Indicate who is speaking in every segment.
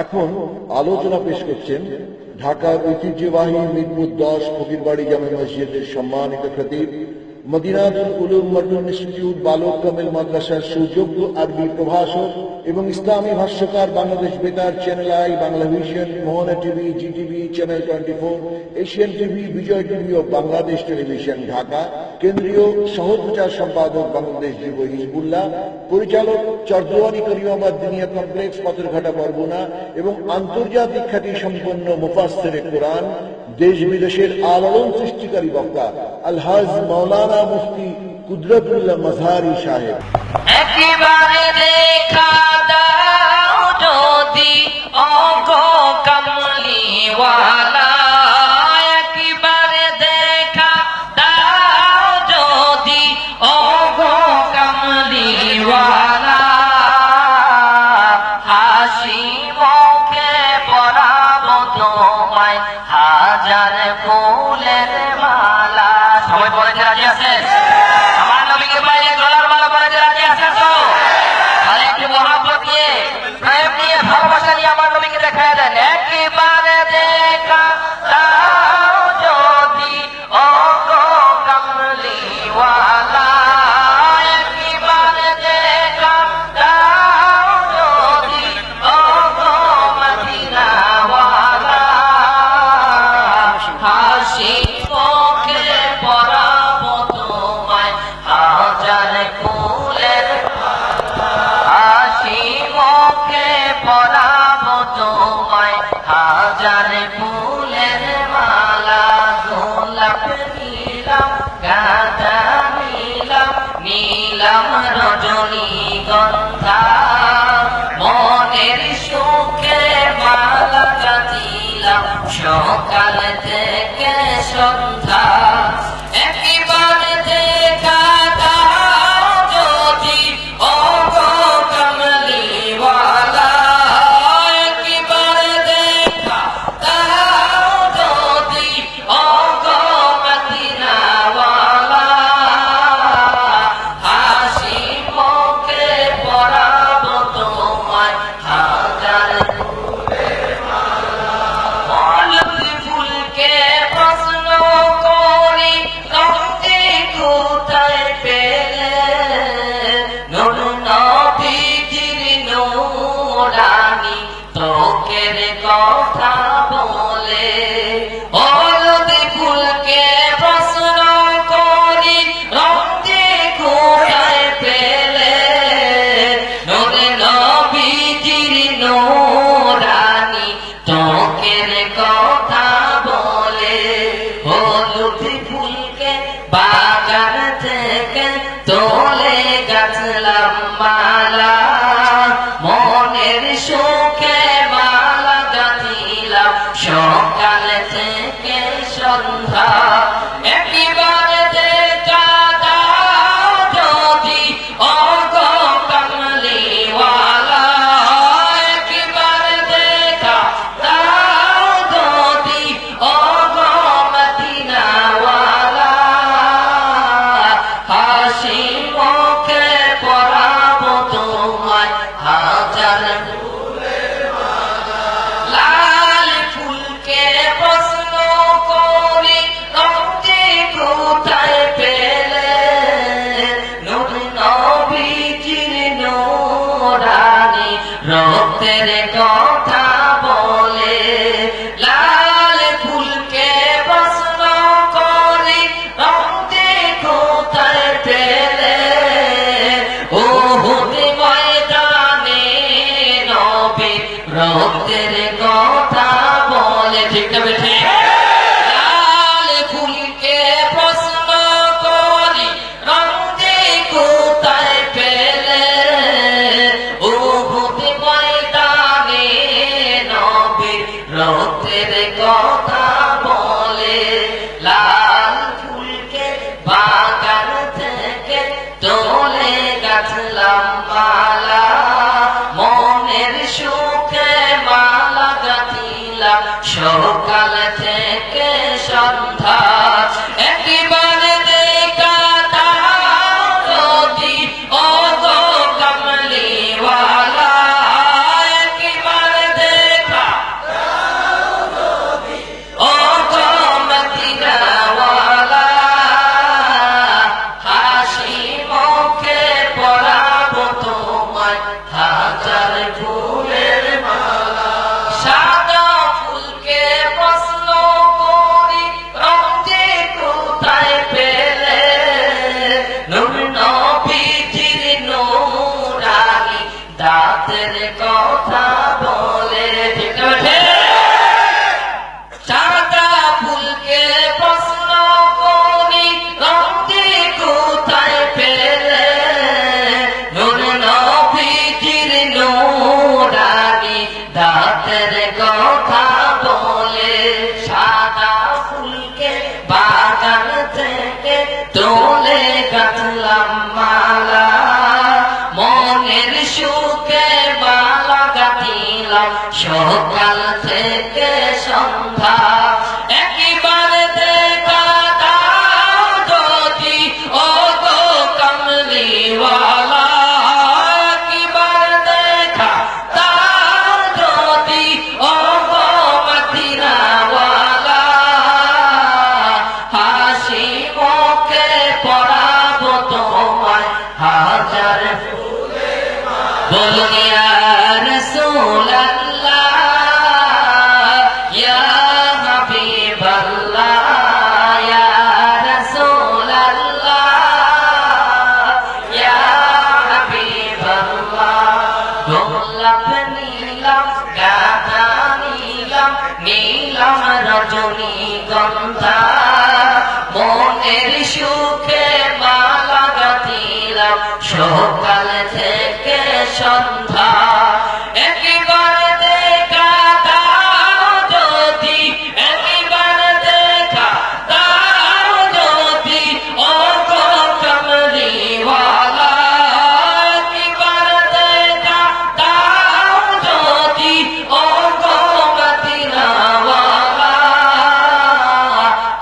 Speaker 1: এখন আলোচনা পেশ করছেন ঢাকার ঐতিহ্যবাহী মিরপুর 10 ফকিরবাড়ি জামে মসজিদের সম্মানিত খতিব, মদিনাতুল উলুম মডার্ন ইনস্টিটিউট বালক কামিল মাদ্রাসার সুযোগ্য আরবি প্রভাষক এবং ইসলামী ভাষ্যকার, বাংলাদেশ বেতার, channel i, Bangla vision, Mohona TV, GTV, channel 24, Asian TV, Bijoy TV ও বাংলাদেশ টেলিভিশন ঢাকা, কেন্দ্রীয় সহপ্রচার সম্পাদক বাংলাদেশ যুব হিজবুল্লাহ, পরিচালক চরদুয়ারি করিমাবাদ দিনিয়া কমপ্লেক্স, পাথরঘাটা, বরগুনা এবং আন্তর্জাতিক খ্যাতি সম্পন্ন মুফাসসিরে কোরআন, দেশ বিদেশের আলোড়ন সৃষ্টিকারী বক্তা আলহাজ মাওলানা মুফতি কুদরতুল্লাহ মাজহারি সাহেব।
Speaker 2: একেবারে দেখা দাও যদি ওগো কামলিওয়ালা, একেবারে দেখা দাও যদি ওগো কামলিওয়ালা, হাসি মুখে পরাবো তোমায় হাজার ফুলের মালা। সবাই বলেছে রাজি আছেন? আমার নবীকে পাইলে গলার মালা পরাতে রাজি আছেন তো? আর একটু মহব্বত নিয়ে, প্রেম নিয়ে, ভালোবাসা নিয়ে আমার নবীকে দেখায় দেন। একেবারে দেখা দাও যদি ওগো কামলিওয়ালা, একেবারে দেখা দাও যদি ওগো মদিনাওয়ালা, হাসি মুখে পরাবো তোমায় হাজার ফুলের মালা, হাসি মুখে পরাবো তোমায় হাজার ফুলের মালা। গোলাপ নিলাম, গাঁদা নিলাম, নিলাম রজনীগন্ধা, মনের সুখে মালা গাঁথিলাম সকাল থেকে সন্ধ্যা। একেবারে দেখা দাও যদি ওগো কামলিওয়ালা, একেবারে দেখা দাও যদি ওগো মদিনাওয়ালা, হাসি মুখে পরাবো তোমায় হাজার ফুলের মালা। মলক ফুলকে প্রশ্ন করি রঙে কোথায় পেলে, নূর নবীজির নূরানি ত্বকের কথা বলে। হলুদ ফুলকে প্রশ্ন করি রঙে কোথায় পেলে, নূর নবীজির নূরানি ত্বকের কথা বলে। হলুদ ফুলকে বাগান থেকে তোলে গাছলাম মালা, মনের সুখে মালা গাঁথিলাম সকাল থেকে সন্ধ্যা। একেবারে দেখা দাও যদি ওগো কামলিওয়ালা, একেবারে দেখা দাও যদি ওগো মদিনাওয়ালা, হাসি মুখে পরাবো তোমায় হাজার ফুলের মালা। লাল ফুলকে প্রশ্ন করি রঙে কোথায় পেলে, নূর নবীজির নূরানি রক্তের কথা বলে। লাল ফুলকে প্রশ্ন করি রঙে কোথায় পেলে, উহুদ ময়দানে নবী রক্তের কথা বলে। ঠিক না বেঠে? লাল ফুলকে প্রশ্ন করি রঙে কোথায় পেলে, উহুদ ময়দানে নবী রক্তের কথা বলে। লাল ফুলকে বাগান থেকে তোলে গাছলাম মালা, মনের সুখে মালা গাঁথিলাম রাতের কথা বলে সাদা ফুলকে বাগান থেকে তোলে গাঁথলাম মালা মনের সুখে মালা গাঁথিলাম সকাল থেকে সন্ধ্যা একবার দেখা দাও যদি ও গো কামলিওয়ালা একবার দেখা দাও যদি ও গো মদিনাওয়ালা হাসি মুখে পড়াবো তোমায় হাজার বলুন ইয়া রাসূলুল্লাহ ইয়া হাবিবাল্লাহ ইয়া রাসূলুল্লাহ ইয়া হাবিবাল্লাহ গোলাপ নীলাম গাঁদা নীলাম নীলাম রজনীগন্ধা মনের সুখে মালা গাঁথিলাম সকাল থেকে সন্ধ্যা একবার দেখা দাও যদি একবার দেখা দাও যদি ও গো কামলিওয়ালা একবার দেখা দাও যদি ও গো মদিনাওয়ালা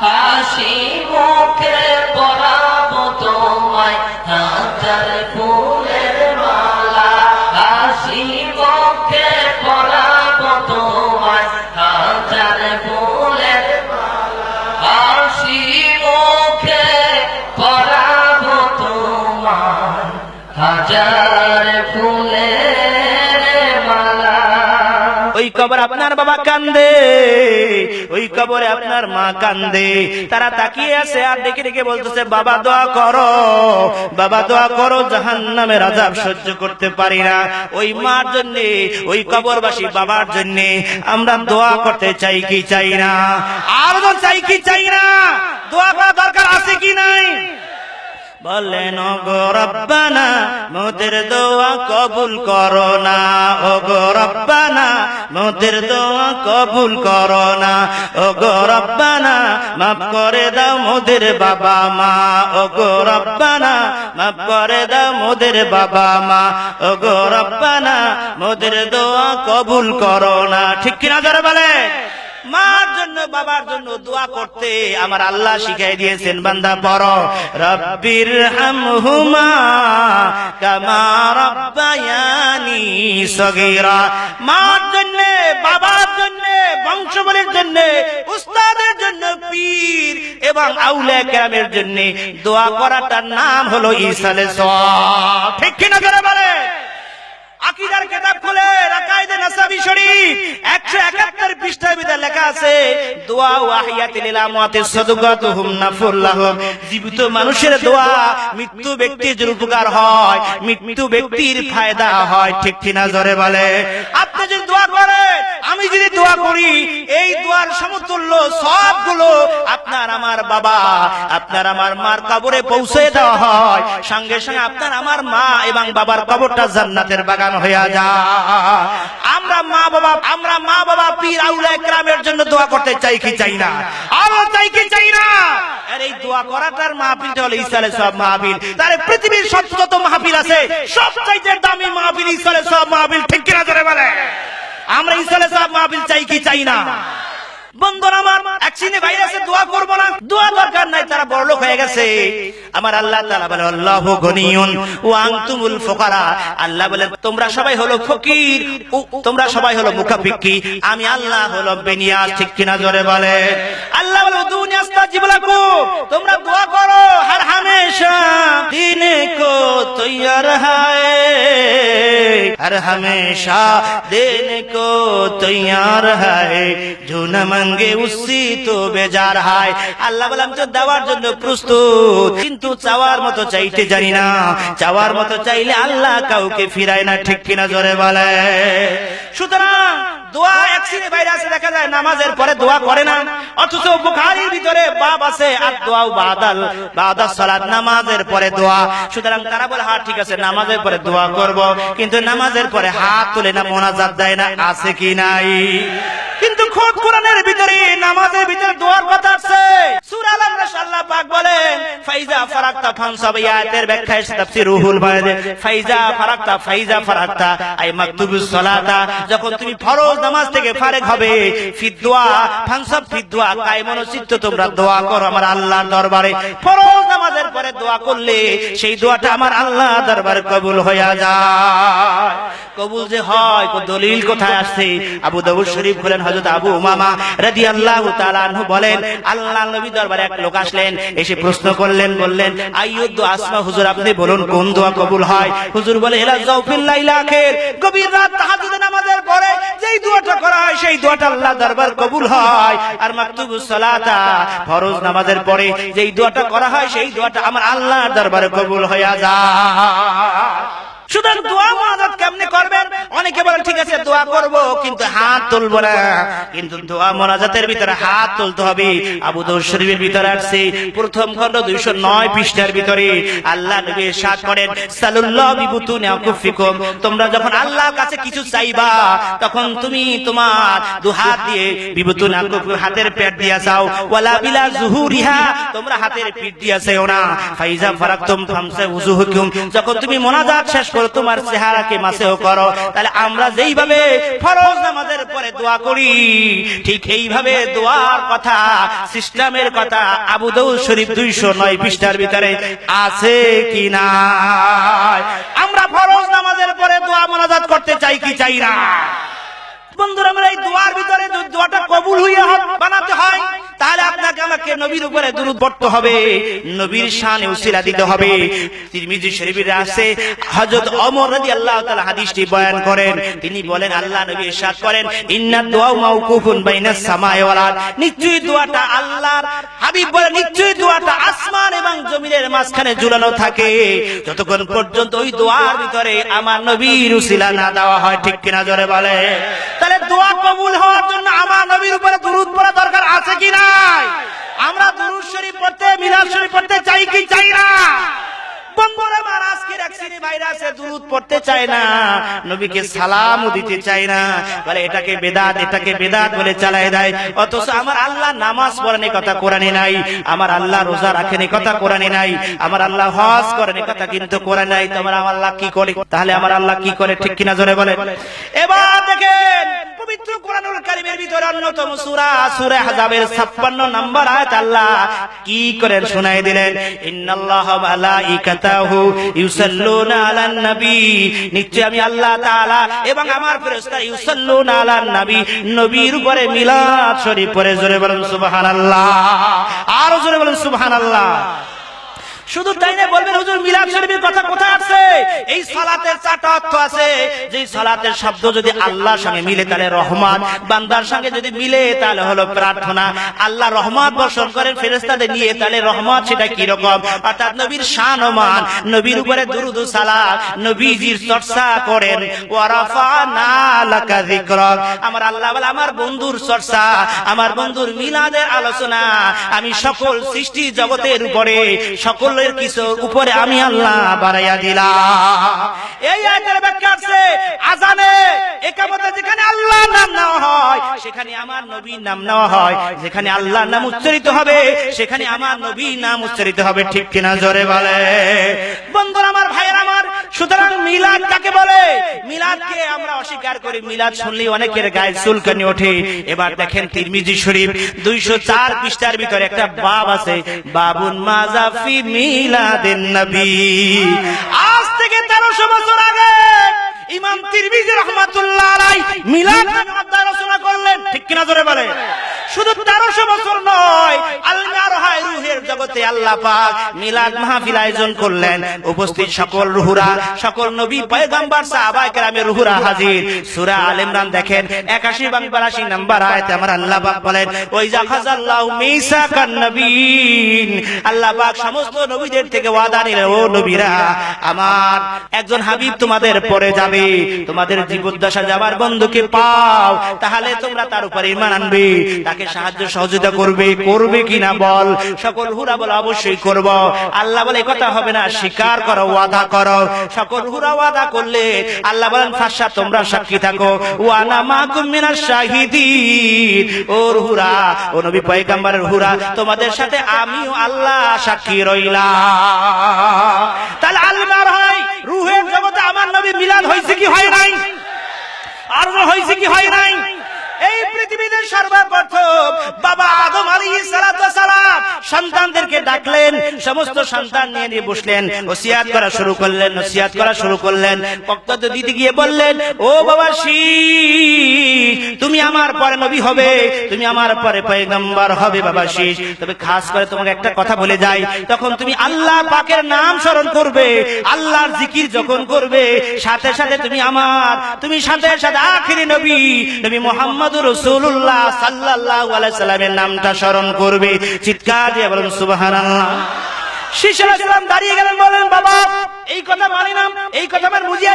Speaker 2: হাসি মুখে পরাবো তোমায় হাজার ফুলের মালা হাসি মুখে পরাবো তোমায় হাজার ফুলের মালা হাসি মুখে পরাবো তোমায় হাজার ফুলের মালা।
Speaker 3: ওই কবর আপনার বাবা কান্দে, ওই কবরে আপনার মা কান্দে, তারা তাকিয়ে আছে আর ডেকে ডেকে বলতেছে বাবা দোয়া করো, বাবা দোয়া করো, জাহান্নামের আযাব সহ্য করতে পারি না। ওই মার জন্য, ওই কবরবাসী বাবার জন্য আমরা দোয়া করতে চাই কি চাই না? আর চাই কি চাই না? দোয়া করা দরকার আছে কি নাই? বলেন ওগো রব্বানা মোদের দোয়া কবুল করো না, ওগো রব্বানা মোদের দোয়া কবুল করো না, ওগো রব্বানা মাফ করে দাও মোদের বাবা মা, ওগো রব্বানা মাফ করে দাও মোদের বাবা মা, ওগো রব্বানা মোদের দোয়া কবুল করো না। ঠিক কিনা যারা বলে? মার জন্য বাবার জন্য দোয়া করতে আমার আল্লাহ শিখাই দিয়েছেন, বান্দা পড়ো রব্বির হামহুমা কামা রাব্বায়ানি সগীরা। মার জন্য, বাবার জন্য, বংশবলির জন্য, উস্তাদের জন্য, পীর এবং আউলিয়া কেরামের জন্য দোয়া করাটার নাম হলো ইসালে সওয়াব। ঠিক কিনা যারা বলে? আকীদার কিতাব খুলে আকায়েদে নাসাবী শরীফ 171 পৃষ্ঠার ভিতরে লেখা আছে দোয়া ওয়াহিয়াতুল লিল আমওয়াতিস সাদকাতুহুম নাফুল লাহুম। জীবিত মানুষের দোয়া মৃত্যু ব্যক্তির জন্য উপকার হয়, মৃত্যু ব্যক্তির ফায়দা হয়। ঠিক কিনা জোরে বলে? আপনি যদি দোয়া করেন, আমি যদি দোয়া করি, এই দোয়ার সমতুল্য সবগুলো আপনার আমার বাবা, আপনার আমার মার কবরে পৌঁছে দেওয়া হয়। সঙ্গে সঙ্গে আপনার আমার মা এবং বাবার কবরটা জান্নাতের বাগান হয়ে যায়। আমরা মা বাবা পীর আউলিয়া কেরামের জন্য দোয়া করতে চাই কি চাই না? আমরা চাই কি চাই না? আর এই দোয়া করাটার মাহফিলটা হলো ইসালে সওয়াব মাহফিল। তার পৃথিবীর যত মাহফিল আছে সবচাইতে দামি মাহফিল ইসালে সওয়াব মাহফিল। ঠিক কিনা জোরে বলে? আমরা ইসালে সওয়াব মাহফিল চাই কি চাই না? বন্ধুরা আমার, এক শ্রেণী ভাইরাসে দোয়া করবো না, দোয়া দরকার নাই, তারা বড়লোক হয়ে গেছে। আমার আল্লাহ তাআলা বলে আল্লাহু গনিয়ুন ওয়া আনতুমুল ফুকারা। আল্লাহ বলে তোমরা সবাই হলো ফকির, তোমরা সবাই হলো মুনাফিকি, আমি আল্লাহ হলো বেনিয়াজ। ঠিক কিনা জোরে বলে? আল্লাহ বলে উদুনি আস্তাজিব লাকুম, তোমরা দোয়া করো হর হামেশা দিন কো তৈয়ার হায়, हर हमेशा देने को तैयार है, जो न मांगे उससे तो बेजार है। আল্লাহ বলে আমি তো দেওয়ার জন্য প্রস্তুত, কিন্তু চাওয়ার মতো চাইতে জানি না। চাওয়ার মতো চাইলে আল্লাহ কাউকে ফিরায় না। ঠিক কিনা জোরে বলে? সুতরাং দোয়া এক শ্রেণী বাইরে আছে, দেখা যায় নামাজের পরে দোয়া করে না, অথচ বুখারীর ভিতরে বাব আছে আর দোয়া বাদাস সালাত, নামাজের পরে দোয়া। সুতরাং তারা বলে হ্যাঁ ঠিক আছে নামাজের পরে দোয়া করব, কিন্তু নামাজের পরে হাত তুলে না মোনাজাত দেয় না, আছে কি নাই? কিন্তু খোদ কোরআনের ভিতরে নামাজের ভিতরে দোয়ার কথা আছে। সূরা আল ইমরান আল্লাহ পাক বলেন ফাইজা ফারাকতা ফানসাব, এই আয়াতের ব্যাখ্যায় তাফসীর রুহুল বায়ানে ফাইজা ফারাকতা আই মাকতুবুস সালাতা, যখন তুমি ফরজ নামাজ থেকে ফারেক হবে, ফিদুয়া ফানসাব ফিদুয়া কায়মন চিত্ত, তোমরা দোয়া করো আমার আল্লাহর দরবারে। ফরজ নামাজের পরে দোয়া করলে সেই দোয়াটা আমার আল্লাহর দরবারে কবুল হয়ে যায়। কবুল যে হয় দলিল কোথায় আসছে? আবু দাউদ শরীফ বলেন হযরত আবু উমামা রাদিয়াল্লাহু তাআলা আনহু বলেন আল্লাহর নবী দরবারে এক লোক আসলেন, এসে প্রশ্ন করলেন, বললেন আইয়ুদ দুআ আসমা, হুজুর আপনি বলুন কোন দোয়া কবুল হয়? হুজুর বলে ইলা যাওফিল লাইলা আখির, গভীর রাত তাহাজ্জুদ নামাজের পরে যেই দোয়াটা করা হয় সেই দোয়াটা আল্লাহর দরবার কবুল হয়। আর মাকতুবুস সালাতা, ফরজ নামাজের পরে যেই দোয়াটা করা হয় সেই দোয়াটা আমার আল্লাহর দরবারে কবুল হয়ে যায়। সুতরাং দোয়া মোনাজাত কেমনে করবেন? অনেকে বলেন ঠিক আছে দোয়া করব কিন্তু হাত তুলবো না, কিন্তু দোয়া মোনাজাতের ভিতরে হাত তুলতে হবে। আবু দাউদ শরীফের ভিতরে আসছে প্রথম খণ্ড 209 পৃষ্ঠার ভিতরে আল্লাহ নবী ইরশাদ করেন সাল্লাল্লাহু বিবুতুনি আকুফিকুম, তোমরা যখন আল্লাহর কাছে কিছু চাইবা তখন তুমি তোমার দুহাত দিয়ে বিবুতুনি আকুফ, হাতের পেট দিয়া চাও, ওয়ালা বিলা জুহুরিহা, তোমরা হাতের পিঠ দিয়া চাও না। ফাইজা ফারাকতুম ফামসা উজুহুকুম, যখন তুমি মোনাজাত শেষ তোমার চেহারাকে মাসেও করো। তাহলে আমরা যেইভাবে ফরজ নামাজের পরে দোয়া করি ঠিক এইভাবে দোয়ার কথা, সিস্টেমের কথা আবু দাউদ শরীফ 209 পৃষ্ঠার ভিতরে আছে কি না? আমরা ফরজ নামাজের পরে দোয়া মোনাজাত করতে চাই কি চাই না? বন্ধুরা আমরা এই দোয়ার ভিতরে যদি দোয়াটা কবুল হইয়া বানাতে হয় তাহলে আপনাকে আমাকে নবীর উপরে দুরূদ পড়তে হবে, নবীর শানে উসিলা দিতে হবে। তিরমিজি শরীফে আছে হযরত ওমর রাদিয়াল্লাহু তাআলা হাদিসটি বয়ান করেন, তিনি বলেন আল্লাহ নবী ইরশাদ করেন ইন্না দুআ মাওকুফুন বাইনাস সামাই ওয়াল আরদ, নিশ্চয়ই দোয়াটা আল্লাহর হাবিব বলেন নিশ্চয়ই দোয়াটা আসমান এবং জমিনের মাঝখানে ঝুলানো থাকে যতক্ষণ পর্যন্ত ওই দোয়ার ভিতরে আমার নবীর উসিলা না দেওয়া হয়। ঠিক কিনা জোরে বলে? তাহলে দোয়া কবুল হওয়ার জন্য আমার নবীর উপরে দুরূদ পড়া দরকার আছে কি নাই? আমরা দুরূদ শরীফ পড়তে, মিলাদ শরীফ পড়তে চাই কি চাই না? বন্ধুরা আমার আজকের এক শ্রেণী ভাইরা আছে দুরূদ পড়তে চায় না, নবীকে সালামও দিতে চায় না, বলে এটাকে বেদাত বলে চালায় দেয়। অথচ আমার আল্লাহ নামাজ পড়েন কথা কোরআনে নাই, আমার আল্লাহ রোজা রাখেন কথা কোরআনে নাই, আমার আল্লাহ হজ করেন কথা কিন্তু কোরআনে নাই। তোমার আমার আল্লাহ কি করে? তাহলে আমার আল্লাহ কি করে? ঠিক কিনা জোরে বলে? এবার দেখেন পবিত্র কোরআনুল কারীমের ভিতরে অন্যতম সূরা আহজাবের 56 নম্বর আয়াত আল্লাহ কি করেন শোনায় দিলেন, ইন্নাল্লাহা ওয়া মালাইকাতাহু ইউসাল্লুনা আলান নবী, নিশ্চয় আমি আল্লাহ তাআলা এবং আমার ফেরেশতা ইউসাল্লুনা আলান নবী, নবীর উপরে মিলাদ শরীফ পড়ে। জোরে বলেন সুবহানাল্লাহ, আর জোরে বলেন সুবহানাল্লাহ। শুধু তাই না, বলবেন হুজুর মিলাদ শরীফের কথা কোথায় আছে? এই সালাতের চারটা অর্থ আছে, যে সালাতের শব্দ যদি আল্লাহর সঙ্গে মিলে তাহলে রহমত, বান্দার সঙ্গে যদি মিলে তাহলে হলো প্রার্থনা। আল্লাহ রহমত বর্ষণ করেন ফেরেশতাদের নিয়ে, তাহলে রহমত সেটা কি রকম? অর্থাৎ নবীর শান ও মান, নবীর উপরে দুরূদ ও সালাত, নবীজির চর্চা করেন। ওয়া রাফা'না লাকা যিকরাক, আমার আল্লাহ বলে আমার বন্ধুর চর্চা, আমার বন্ধুর মিলাদের আলোচনা আমি সকল সৃষ্টি জগতের উপরে, সকল কিছুর উপরে আমি আল্লাহ বাড়াইয়া দিলাম। এই আয়াতের ব্যাখ্যা আছে আযানে ইকামতে যেখানে আল্লাহর নাম নেওয়া হয় সেখানে আমার নবীর নাম নেওয়া হয়, যেখানে আল্লাহর নাম উচ্চারিত হবে সেখানে আমার নবীর নাম উচ্চারিত হবে। ঠিক কিনা জোরে বলে? বন্ধুরা আমার, ভাইয়েরা আমার, সুতরাং মিলাদ কাকে বলে? মিলাদকে আমরা অস্বীকার করি, মিলাদ শুনলেই অনেকের গায়ে চুলকানি ওঠে। এবার দেখেন তিরমিজি শরীফ 204 পৃষ্ঠার ভিতরে একটা বাব আছে, বাবুন মাজা ফি মিলাদিন নবী। আজ থেকে 1300 বছর আগে ইমাম তিরমিজি রাহমাতুল্লাহ আলাইহি মিলাদ নামে অধ্যায় রচনা করলেন। ঠিক কিনা জোরে বলে? শুধু 1300 বছর নয়, আল মারহায় রুহের জগতে আল্লাহ পাক মিলাদ মাহফিল আয়োজন করলেন। উপস্থিত সকল রুহুরা, সকল নবী পয়গম্বর সাহাবায়ে কেরামের রুহুরা হাজির। সূরা আলে ইমরান দেখেন 81-82 নম্বর আয়াতে আমার আল্লাহ পাক বলেন, ওয়াইজা খাযাল্লাহু মিসাকান নবীন, আল্লাহ পাক সমস্ত নবীদের থেকে ওয়াদা নিলেন, ও নবীরা আমার একজন হাবিব তোমাদের পরে যাবে, তোমাদের জীবদ্দশা যাবার বন্ধুকে পাও, তাহলে তোমরা তার উপর ঈমান আনবে, তাকে সাহায্য সহযোগিতা করবে কিনা বল। সকল হুরা বলে অবশ্যই করব। আল্লাহ বলে কথা হবে না, স্বীকার করো, ওয়াদা করো। সকল হুরা ওয়াদা করলে আল্লাহ বলেন ফাশা, তোমরা সাক্ষী থাকো, ওয়া আনা মাকুম মিনাশ শাহিদিন। ও হুরা, ও নবী পয়গম্বরের হুরা, তোমাদের সাথে আমিও আল্লাহ সাক্ষী রইলাম। তাহলে আল্লাহর হয় রূহের জগতে আমার নবী মিলাদ হয়েছে কি হয় নাই? আর হয়েছে কি হয় নাই? এই পৃথিবীতে সর্বপ্রথম বাবা আদম আলাইহিস সালাতু ওয়াস সালাম সন্তানদেরকে ডাকলেন, সমস্ত সন্তান নিয়ে বসলেন, নসিহত করা শুরু করলেন। বক্তব্য দিতে গিয়ে বললেন, ও বাবা শীষ, তুমি আমার পরে নবী হবে, তুমি আমার পরে পয়গম্বর হবে বাবা শীষ। তবে খাস করে তোমাকে একটা কথা বলে যাই, তখন তুমি আল্লাহ পাকের নাম স্মরণ করবে, আল্লাহর জিকির যখন করবে, সাথে সাথে তুমি সাথে সাথে আখিরি নবী মুহাম্মদ রাসূলুল্লাহ সাল্লাল্লাহু আলাইহি সাল্লামের নামটা স্মরণ করবে। চিৎকার দিয়ে বলেন সুবহানাল্লাহ। শীষ আলাইহিস সালাম দাঁড়িয়ে গেলেন, বলেন বাবা এই কথা মানি না, এই কথা আমার বুঝে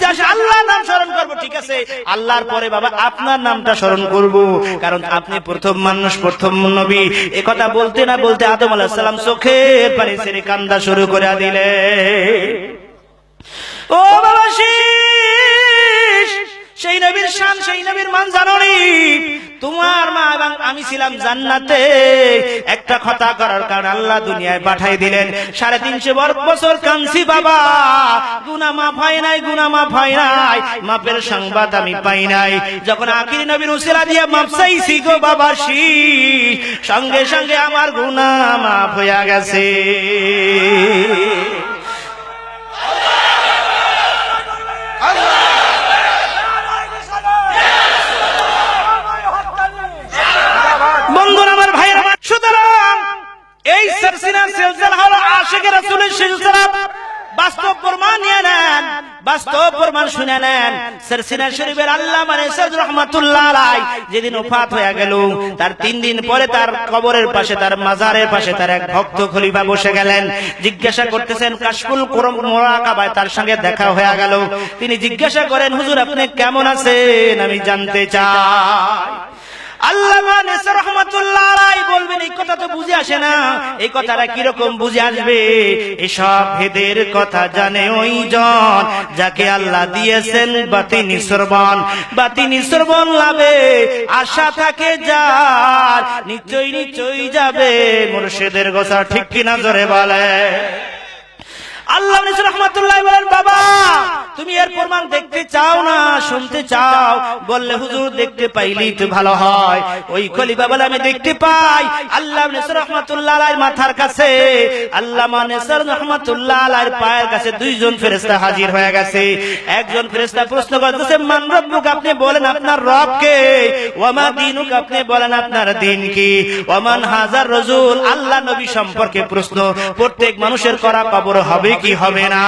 Speaker 3: আসে, আল্লাহর নাম স্মরণ করব। ঠিক আছে, আল্লাহর পরে বাবা আপনার নামটা স্মরণ করব, কারণ আপনি প্রথম মানুষ, প্রথম নবী। এই কথা বলতে না বলতে আদম আলাইহিস সালাম চোখের পানি ছেড়ে কান্না শুরু করে দিলে। ও বাবা শীষ, সেই নবীর শান, সেই নবীর মান জানো নি? তোমার মা এবং আমি ছিলাম জান্নাতে, একটা কথা করার কারণে আল্লাহ দুনিয়ায় পাঠাই দিলেন। 350 বছর কাঁদছি বাবা, গুনাহ মাফ হয় নাই, মাপের সংবাদ আমি পাই নাই। যখন আখির নবীর উসিলা দিয়ে মাপ চাইছি গো বাবা শীষ, সঙ্গে সঙ্গে আমার গুনাহ মাফ হয়ে গেছে। বন্ধুরা আমার ভাইয়েরা, সুতরাং এই সিলসিলার সিলসিলা হলো আশিকের রাসূলের সিলসিলা। বাস্তব প্রমাণ নিয়ে নেন, বাস্তব প্রমাণ শুনে নেন। সিলসিলা শরীফের আল্লামা নেসার রাহমাতুল্লাহ আলাইহি যেদিন ওফাত হয়ে গেল, তার 3 দিন পরে তার কবরের পাশে, তার মাজারের পাশে তার এক ভক্ত খলিফা বসে গেলেন। জিজ্ঞাসা করতেছেন, কাশফুল মুরাকাবায় তার সঙ্গে দেখা হয়ে গেল। তিনি জিজ্ঞাসা করেন, হুজুর আপনি কেমন আছেন, আমি জানতে চাই। আল্লামা নেসার রাহমাতুল্লাহ আলাইহি বলবেন, এই কথা তো বুঝে আসে না। এই কথাটা কি রকম বুঝে আসবে? এসব ভেদের কথা জানে ওই জন যাকে আল্লাহ দিয়েছেন বাতিনি শ্রবণ লাভে আশা থাকে যার, নিশ্চয়ই যাবে মুর্শিদের গোসা। ঠিক কিনা জোরে বলে। আল্লাহ রাহমাতুল্লাহ বলেন, বাবা তুমি এর প্রমাণ দেখতে চাও না শুনতে চাও? বললে হুজুর দেখতে পাইলেই তো ভালো হয়। ওই খলিফা বলে, আমি দেখতে পাই। আল্লাহ রাহমাতুল্লাহ আলাইহির মাথার কাছে, আল্লামা নেসার রাহমাতুল্লাহ আলাইহির পায়ের কাছে 2 জন ফেরেশতা হাজির হয়ে গেছে। একজন ফেরেশতা প্রশ্ন করতেছে, মান রব্বুক, আপনি বলেন আপনার রব কে? ওয়া মা দীনুক, আপনি বলেন আপনার দ্বীন কি? ওয়া মান হাজার রাসূল, আল্লাহ নবী সম্পর্কে প্রশ্ন প্রত্যেক মানুষের করা কবর হবে কি হবে না?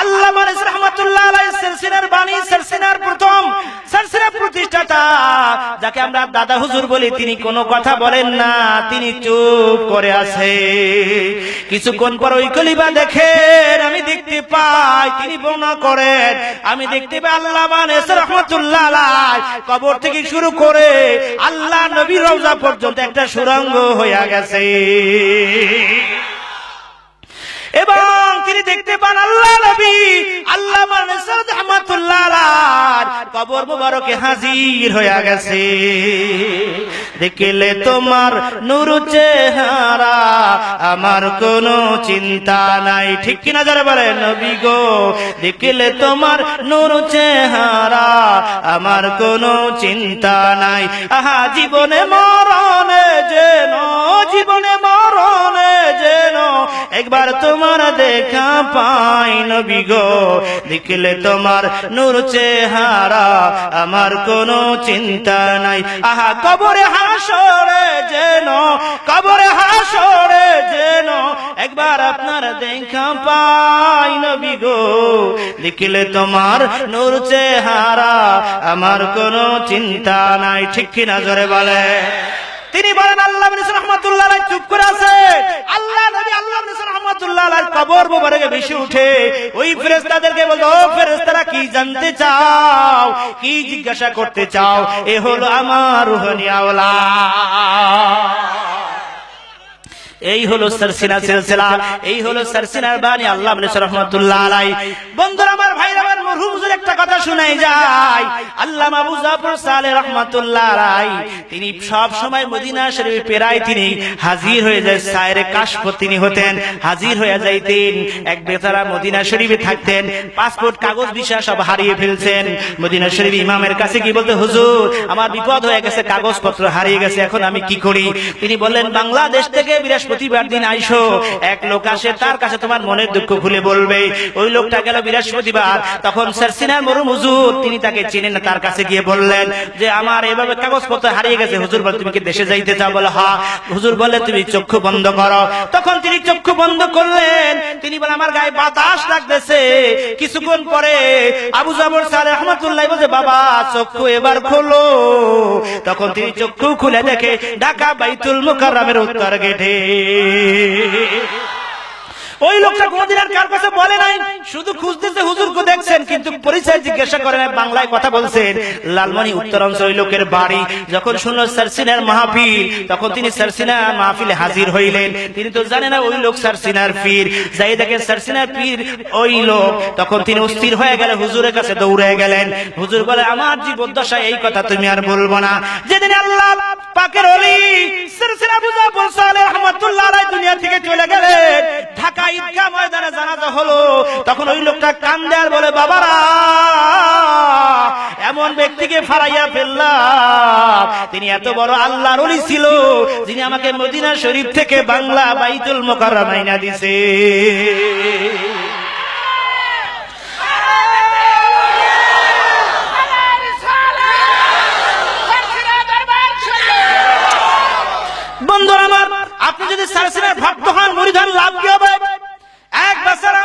Speaker 3: আল্লামা নেসার রাহমাতুল্লাহ আলাইহি সিলসিলার বাণী, সিলসিলার প্রথম সিলসিলা প্রতিষ্ঠাতা, যাকে আমরা দাদা হুজুর বলি, তিনি কোনো কথা বলেন না, তিনি চুপ করে আছে। কিছুক্ষণ পর ওই খলিফা দেখেন, আমি দেখতে পাই, তিনি বর্ণনা করেন, আমি দেখতে পাই আল্লামা নেসার রাহমাতুল্লাহ আলাইহি কবর থেকে শুরু করে আল্লাহ নবীর রওজা পর্যন্ত একটা সুড়ঙ্গ হয়ে গেছে। এবং তিনি দেখতে পান আল্লাহ নবী আল্লামা নেসার রাহমাতুল্লাহ আলাইহি কবর মুবারকে হাজির হয়ে গেছে। দেখলে তোমার নূর চেহারা আমার কোনো চিন্তা নাই। ঠিক কিনা যারা বলে নবী গো, দেখলে তোমার নূর চেহারা আমার কোনো চিন্তা নাই। আহা জীবনে মরণে যেন যেন একবার তোমার দেখা পাই নবী গো, দেখলে তোমার নূর চেহারা আমার কোনো চিন্তা নাই। আহা কবরে হাসরে যেন, কবরে হাসরে যেন একবার আপনার দেখা পাই নবী গো, দেখলে তোমার নূর চেহারা আমার কোনো চিন্তা নাই। ঠিক কিনা জোরে বলে। তিনি বলেন আল্লাহ নবী রাহমাতুল্লাহ আলাইহি চুপ করে আছে। আল্লাহ নবী রাহমাতুল্লাহ আলাইহি কবর মোবারকে ভেসে উঠে ওই ফেরেশতাদেরকে বলতো, ও ফেরেশতারা কি জানতে চাও, কি জিজ্ঞাসা করতে চাও? এ হলো আমার রুহানি আওলাদ। এই হলো সারসিনা সিলসিলা, এই হলো সারসিনার বাণী আল্লাহ রাহমাতুল্লাহ আলাইহি। বন্ধুরা আমার, ভাইরা আমার, মরহুম হুজুর একটা কথা শোনাই যায়। আল্লামা আবু জাফর সালেহ রাহমাতুল্লাহ আলাইহি তিনি সব সময় মদিনা শরীফে প্রায় তিনি হাজির হয়ে যায়। সায়রে কাশফ তিনি হতেন, হাজির হয়ে যাইতেন। এক বেচারা মদিনা শরীফে থাকতেন, পাসপোর্ট কাগজ ভিসা সব হারিয়ে ফেলছেন। মদিনা শরীফ ইমামের কাছে কি বলতে, হুজুর আমার বিপদ হয়ে গেছে, কাগজপত্র হারিয়ে গেছে, এখন আমি কি করি? তিনি বললেন, বাংলাদেশ থেকে বৃহস্পতিবার দিন আইসো, এক লোক আসে, তার কাছে তোমার মনের দুঃখ খুলে বলবে। ওই লোকটা গেল বৃহস্পতিবার, তখন সারসিনার মরহুম হুজুর তিনি তাকে চিনেন না, তার কাছে গিয়ে বললেন যে আমার এভাবে কাগজপত্র হারিয়ে গেছে। হুজুর বলে, তুমি কি দেশে যাইতে চাও? বলে হ্যাঁ। হুজুর বলে, তুমি চক্ষু বন্ধ করো। তখন তিনি চক্ষু বন্ধ করলেন। তিনি বলে, আমার গায়ে বাতাস লাগতেছে। কিছুক্ষণ পরে আবু জাফর সালেহ রাহমাতুল্লাহ বলে, বাবা চক্ষু এবার খোলো। তখন তিনি চক্ষু খুলে দেখে ঢাকা বাইতুল মুকাররমের উত্তর গেটে। ওই লোকটা কোনদিন আর কার কাছে বলে নাই, শুধু খুঁজতেছে হুজুরকে দেখছেন, কিন্তু পরিচয় জিজ্ঞাসা করে না, বাংলায় কথা বলছেন। লালমনি উত্তরাঞ্চল ওই লোকের বাড়ি। যখন শুনলো সারসিনার মাহফিল, তখন তিনি সারসিনার মাহফিলে হাজির হইলেন। তিনি তো জানেন না ওই লোক সারসিনার পীর। যাই দেখেন সারসিনার পীর ওই লোক, তখন তিনি অস্থির হয়ে গেলেন, হুজুরের কাছে দৌড়ে গেলেন। হুজুর বলে, আমার জীবদ্দশায় এই কথা তুমি আর বলবো না। যেদিন আল্লাহ পাকের ওলি সারসিনা আবু জাফর সালেহ রাহমাতুল্লাহ আলাইহি দুনিয়া থেকে চলে গেলেন, ঢাকা ঈদগাহ ময়দানে জানাজা হলো। তখন ওই লোকটা কান্দে আর বলে, বাবারা এমন ব্যক্তিকে ফারাইয়া ফেললাম, তিনি এত বড় আল্লাহর ওলি ছিল, যিনি আমাকে মদিনা শরীফ থেকে বাংলা বাইতুল মুকাররম আইনা দিছে। বন্ধুরা আমার, আপনি যদি সারসিনার ভক্ত হন, মুরিদ হন, লাভ কি হবে? এক বেচারা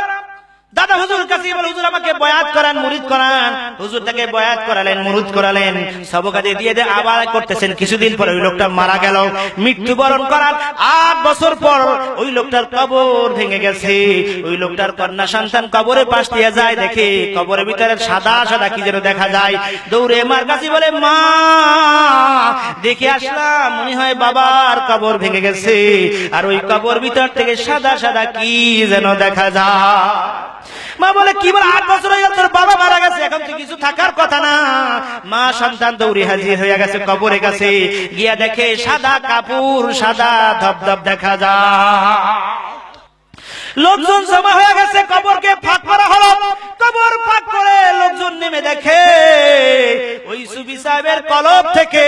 Speaker 3: দাদা হুজুর কাছে বলে, হুজুর আমাকে বয়াত করান, মুরিদ করান। হুজুর তাকে বয়াত করালেন, মুরিদ করালেন, সবকাতে দিয়ে দিয়ে আবার করতেছেন। কিছুদিন পরে ওই লোকটা মারা গেল। মৃত্যুবরণ করার 8 বছর পর ওই লোকটার কবর ভেঙে গেছে। ওই লোকটার কন্যা সন্তান কবরের পাশ দিয়ে যায়, দেখে কবরের ভিতরে সাদা সাদা কি যেন দেখা যায়। দৌড়ে মার কাছে বলে, মা দেখে আসলাম, মনে হয় বাবার কবর ভেঙে গেছে, আর ওই কবর ভিতর থেকে সাদা সাদা কি যেন দেখা যায়। মা বলে, কি বলে, 8 বছর হয়ে গেল তোর বাবা মারা গেছে, এখন তো কিছু থাকার কথা না। মা সন্তান দৌড়ে হাজির হয়ে গেছে কবরের কাছে, গিয়া দেখে সাদা কাপড়, সাদা ধবধব দেখা যায়। লোকজন জমা হয়ে গেছে, কবরকে ফাঁক করা হলো। কবর ফাঁক করে লোকজন নেমে দেখে ওই সুফি সাহেবের কলব থেকে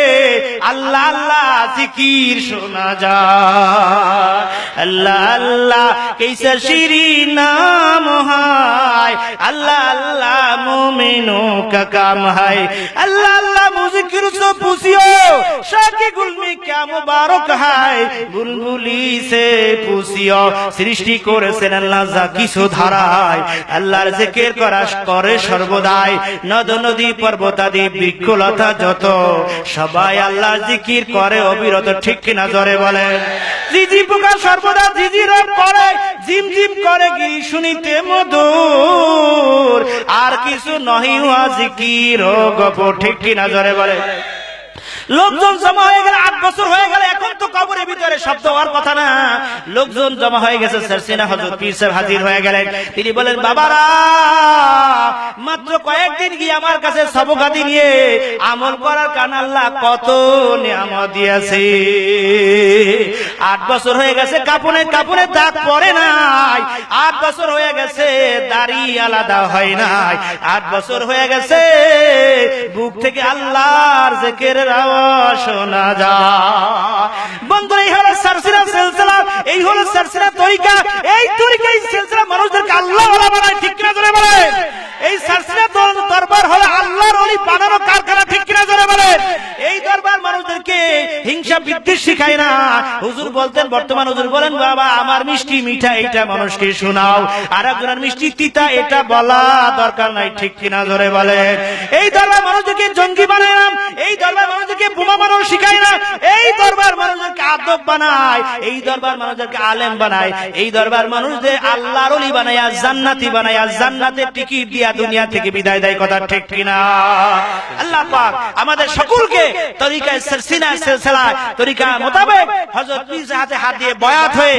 Speaker 3: আল্লাহ আল্লাহ জিকির শোনা যায়। আল্লাহ আল্লাহ कैसा शीरी नाम है, अल्लाह अल्लाह मोमिनों का काम है। अल्लाह अल्लाह मुज़िक्र से पूछियो, शाकी गुल में क्या मुबारक है, बुलबुली से पूछियो, सृष्टि করেছেন আল্লাহ জাকি সুধারায়। আল্লাহর জিকির করা করে সর্বদাই, নদ নদী পর্বতাদি বৃক্ষলতা যত সবাই আল্লাহর জিকির করে অবিরত। ঠিক কিনা জোরে বলেন। জিজি পোকা সর্বদা জিজি রব করে, জিম জিম করে গিরি শুনিতে মধুর, আর কিছু নহি ওয়া জিকির ও গপ। ঠিক কিনা জোরে বলেন। লোকজন জমা হয়ে গেল, 8 বছর হয়ে গেল, এখন তো কবরের ভিতরে শব্দ হওয়ার কথা না। লোকজন জমা হয়ে গেছে, সারসিনা হযরত পীর সাহেব হাজির হয়ে গেলেন। তিনি বলেন, বাবারা মাত্র কয়েকদিন গিয়ে আমার কাছে সবকাতি নিয়ে আমল করার কারণে আল্লাহ কত নিয়ামত দিয়েছে। 8 বছর হয়ে গেছে, কাপড়ে কাপড়ে দাগ পড়ে নাই। 8 বছর হয়ে গেছে, দাড়ি আলাদা হয় নাই। 8 বছর হয়ে গেছে, বুক থেকে আল্লাহর জিকিরের আওয়াজ শোনা যায়। বন্ধু, এই হলো সারসিনা সিলসিলা। এই হলো সিলসিলা তরিকা। এই তরিকা এই সিলসিলা মানুষদেরকে আল্লাহ ওয়ালা বানায়, ঠিক কিনা জোরে বলে। এই সিলসিলা দরবার হলো আল্লাহর ওলি বানানো কারখানা, ঠিক কিনা জোরে বলে। এই দরবার মানুষদেরকে হিংসা বিদ্বেষ শিখায় না। হুজুর বলতেন, বর্তমান হুজুর বলেন, বাবা আমার মিষ্টি মিঠা এইটা মানুষকে শোনাও, আর একজনের মিষ্টি তিতা এটা বলা দরকার নাই, ঠিক কিনা জোরে বলে। এই দরবার মানুষদেরকে জঙ্গি বানায় না, এই দরবার মানুষদেরকে বোমা বানানো শিখায় না, এই দরবার মানুষদেরকে আদব বানায়, এই দরবার মানুষদেরকে আলেম বানায়, এই দরবার মানুষদের আল্লাহর ওলি বানায়া জান্নাতি বানায়া জান্নাতের টিকিট দিয়া দুনিয়া থেকে বিদায় দেয়, কথা ঠিক কিনা। আল্লাহ পাক আমাদের সকলকে তরিকায় সিলসিলা তরিকা মোতাবেক হযরত পীরের হাতে হাত দিয়ে বয়াত হয়ে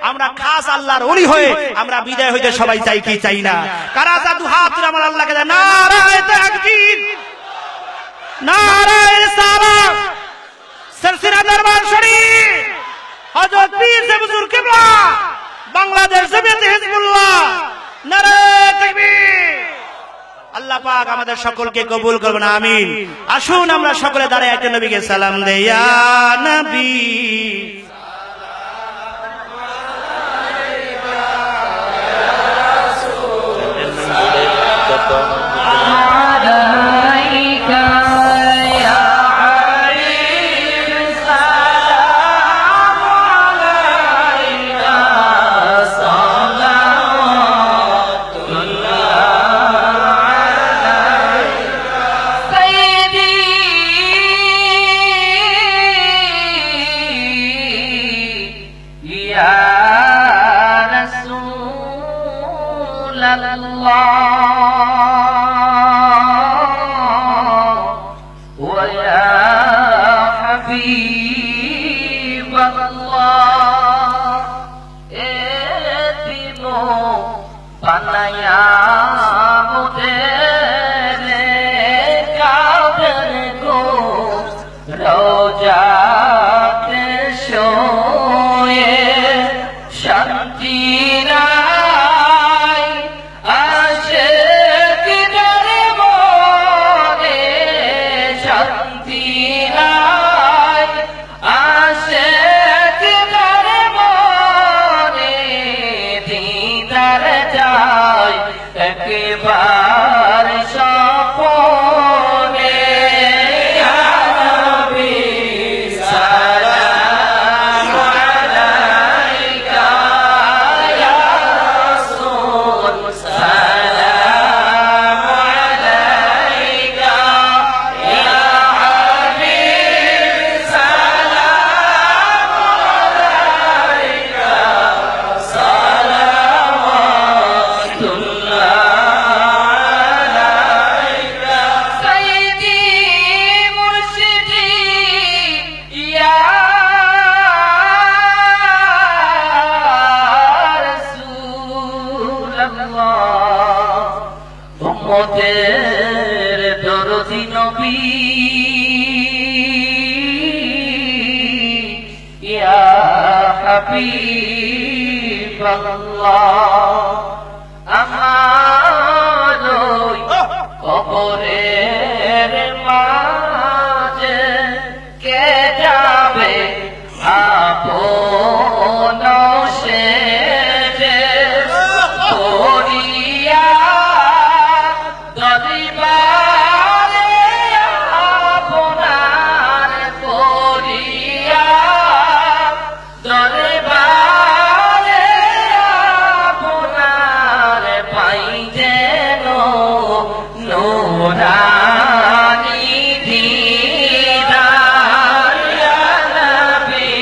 Speaker 3: আমরা খাস আল্লাহর ওলি হয়ে আমরা বিদায় হইতে সবাই চাই কি চাই না? কারা জাদু হাত তুলে আমার আল্লাহকে দেয় নারায়ে তাকবীর, নারায়ে রিসালাত, সিলসিলা দরবার শরীফ, হযরত পীর সাহেব হুজুর কিবলা, বাংলাদেশ জামিয়াতে হিজবুল্লাহ, নারায়ে তাকবীর। আল্লাহ পাক আমাদের সকলকে কবুল করবেন, আমিন। আসুন আমরা সকলে দাঁড়ায় একটা নবীকে সালাম দেই। ইয়া নবী
Speaker 2: উম্মতের দরদি নবী ইয়া হাবিবাল্লাহ, আমার ওই কবরের মাঝে কে যাবে আপন সেজে করিয়া দরবারে আপনার করিয়া দরবারে আপনার পাই যেন নূরানি দিদার। ইয়া নবী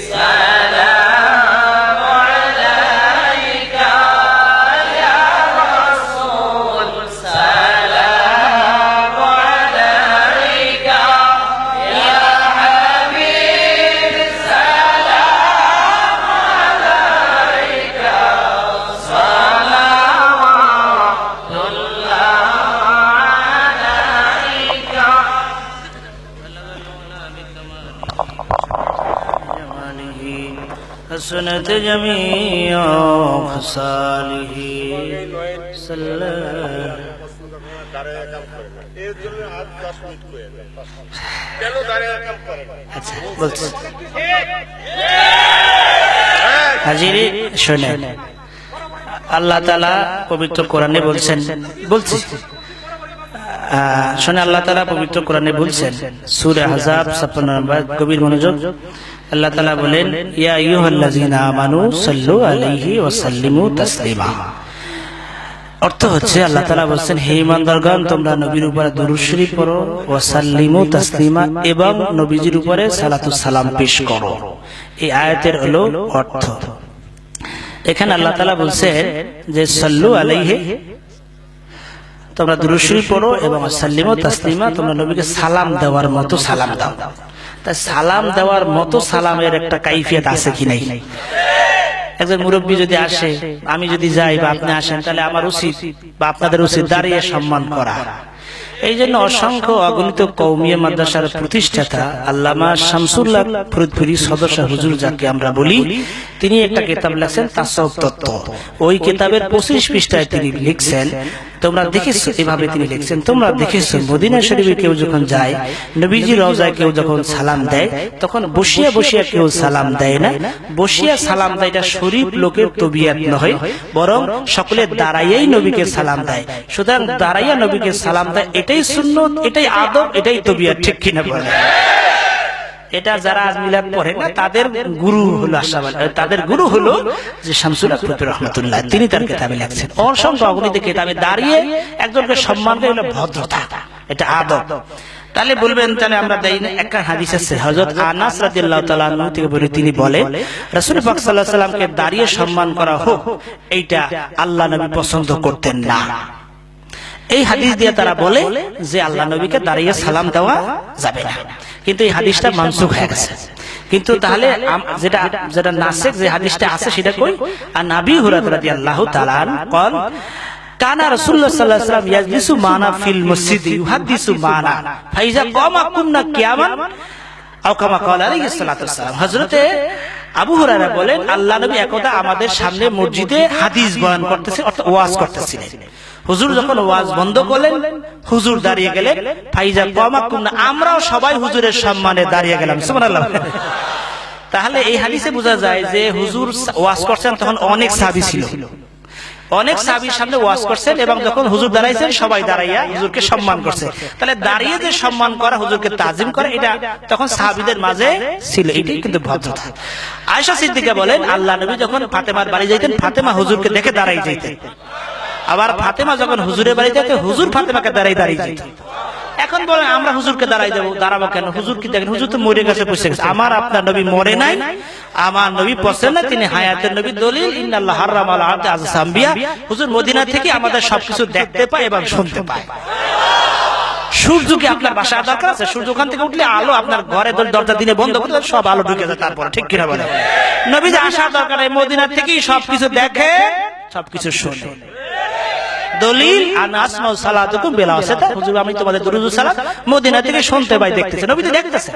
Speaker 2: সালাম আলাইকা, ইয়া রাসূল সালাম আলাইকা, ইয়া হাবিব সালাম আলাইকা, সালাওয়াতুল্লাহ আলাইকা।
Speaker 3: حسنت جميع خصاله صلى আচ্ছা বলছি হাজিরে শোনেন, আল্লাহ তাআলা পবিত্র কোরআনে বলছেন, বলছি শোনে, আল্লাহ তাআলা পবিত্র কোরআনে বলছেন সূরা আহজাব 56 নম্বর, গভীর মনোযোগ। আল্লাহ তাআলা বলেন, ইয়া আইয়ুহাল্লাযীনা আমানু সাল্লু আলাইহি ওয়া সাল্লিমু তাসলিমা। অর্থ হচ্ছে আল্লাহ তাআলা বলছেন, হে ঈমানদারগণ, তোমরা নবীর উপরে দুরূদ শরীফ পড়ো, ওয়া সাল্লিমু তাসলিমা, এবং নবীজির উপরে সালাতুস সালাম পেশ করো। এই আয়াতের হলো অর্থ। এখানে আল্লাহ তাআলা বলছেন যে সাল্লু আলাইহি, তোমরা দুরূদ শরীফ পড়ো, এবং সাল্লিমু তাসলিমা, তোমরা নবীকে সালাম দেওয়ার মতো সালাম দাও। তাই সালাম দেওয়ার মতো সালামের একটা কাইফিয়ত আছে কি নাই? একজন মুরব্বী যদি আসে, আমি যদি যাই বা আপনি আসেন, তাহলে আমার উচিত বা আপনাদের উচিত দাঁড়িয়ে সম্মান করা। এই জন্য অসংখ্য অগণিত কওমিয়া মাদ্রাসার প্রতিষ্ঠাতা আল্লামা শামসুল্লাহ ফরিদপুরি সদস্য হুজুর, যাকে আমরা বলি, তিনি একটা কিতাব লিখছেন তাসাউফ তত্ত্ব। ওই কিতাবের 25 পৃষ্ঠায় তিনি লিখছেন, তোমরা দেখেছো, এভাবে তিনি লিখছেন, তোমরা দেখেছো মদিনা শরীফে কেউ যখন যায়, নবীজি রওজায় কেউ যখন সালাম দেয়, তখন বসিয়া বসিয়া কেউ সালাম দেয় না, বসিয়া সালাম দেয়, এটা শরীফ লোকের তবিয়ত নয়, বরং সকলে দাঁড়াইয়াই নবীকে সালাম দেয়। সুতরাং দাঁড়াইয়া নবীকে সালাম দেয়, এটাই সুন্নত, এটাই আদব, এটাই তবিয়ত। ঠিক কিনা বলেন? এটা যারা আজ মিলাদ পড়ে না, তাদের গুরু হলো তাদের গুরু হলো যে শামসুল্লাহ ফরিদপুরি রহমাতুল্লাহ, তিনি তার কিতাবে লিখছেন, অসংখ্য অগণিত কিতাবে দাঁড়িয়ে একজনকে সম্মান করে, হলো ভদ্রতা, এটা আদব। তাহলে বলবেন, তাহলে আমরা দেই না? একটা হাদিস আছে হযরত আনাস রাদিয়াল্লাহু তাআলা আনহু থেকে বলে, তিনি বলেন রাসূল পাক সাল্লাল্লাহু আলাইহি সাল্লামকে দাঁড়িয়ে সম্মান করা হোক, এইটা আল্লাহ নবী পছন্দ করতেন না। এই হাদিস দিয়ে তারা বলে যে আল্লাহ নবীকে দাঁড়িয়ে সালাম দেওয়া যাবে না, কিন্তু এই হাদিসটা মানসুখ হয়ে গেছে। কিন্তু তাহলে যেটা যেটা নাসিখ যে হাদিসটা আছে সেটা কই? আর আবি হুরায়রা রাদিয়াল্লাহু তাআলা قال কানা রাসূলুল্লাহ সাল্লাল্লাহু আলাইহি ওয়াসাল্লাম ইয়াজলিসু মানা ফিল মসজিদ ইউহাদ্দিসু মানা ফাইজা কামা কুননা কিয়ামান আও কামা ক্বালা আলাইহিস সালাতু ওয়াসসালাম। হযরতে আবু হুরায়রা বলেন, আল্লাহ নবী একদা আমাদের সামনে মসজিদে হাদিস বয়ান করতেছে, অর্থাৎ ওয়াজ করতেছিলেন। হুজুর যখন ওয়াজ বন্ধ করলেন, হুজুর দাঁড়িয়ে গেলেন, ফাইজা কামা কুননা, আমরাও সবাই হুজুরের সম্মানে দাঁড়িয়ে গেলাম। সুবহানাল্লাহ। তাহলে এই হাদিসে বোঝা যায় যে হুজুর ওয়াজ করছেন, তখন অনেক সাহাবী ছিল, অনেক সাহাবীর সামনে ওয়াজ করছেন, এবং যখন হুজুর দাঁড়াইছেন সবাই দাঁড়াইয়া হুজুরকে সম্মান করছে। তাহলে দাঁড়িয়ে যে সম্মান করা, হুজুরকে তাজিম করা, এটা তখন সাহাবীদের মাঝে ছিল, এটাই কিন্তু ভদ্রতা। আয়েশা সিদ্দিকা বলেন, আল্লাহ নবী যখন ফাতেমার বাড়ি যাইতেন, ফাতেমা হুজুরকে দেখে দাঁড়াই যাইতেন, আবার ফাতেমা যখন হুজুরের বাড়ি যেতেন, হুজুর ফাতেমাকে দাঁড়াই যেতেন। এখন বলেন আমরা হুজুরকে দাঁড়াবো কেন? হুজুর কি দেখেন, হুজুর তো মরে গেছে, বসে গেছে। আমার আপনার নবী মরে নাই, আমার নবী পছন্দ না, তিনি হায়াতের নবী, দলিল ইন্নাল্লাহ হারাম আলা আরদি আযা আম্বিয়া। হুজুর মদিনা থেকে আমাদের সবকিছু দেখতে পায় এবং শুনতে পায়। সূর্যকে আপনার বাসায় দরকার আছে? সূর্য ওখান থেকে উঠলে আলো আপনার ঘরে দরজা দিনে বন্ধ করলে সব আলো ঢুকে যায়, তারপরে ঠিক কিনা বলেন? নবী যে আসার দরকার নেই, মদিনা থেকেই সবকিছু দেখে, সবকিছু শোনে। দলিল আনাসমা সালাতুকুম বিলা ওয়াসিতা, হুজুর আমি তোমাদের দুরূদ সালাত মদিনা থেকে শুনতে পাই, দেখতেছে, নবী তো দেখতেছে।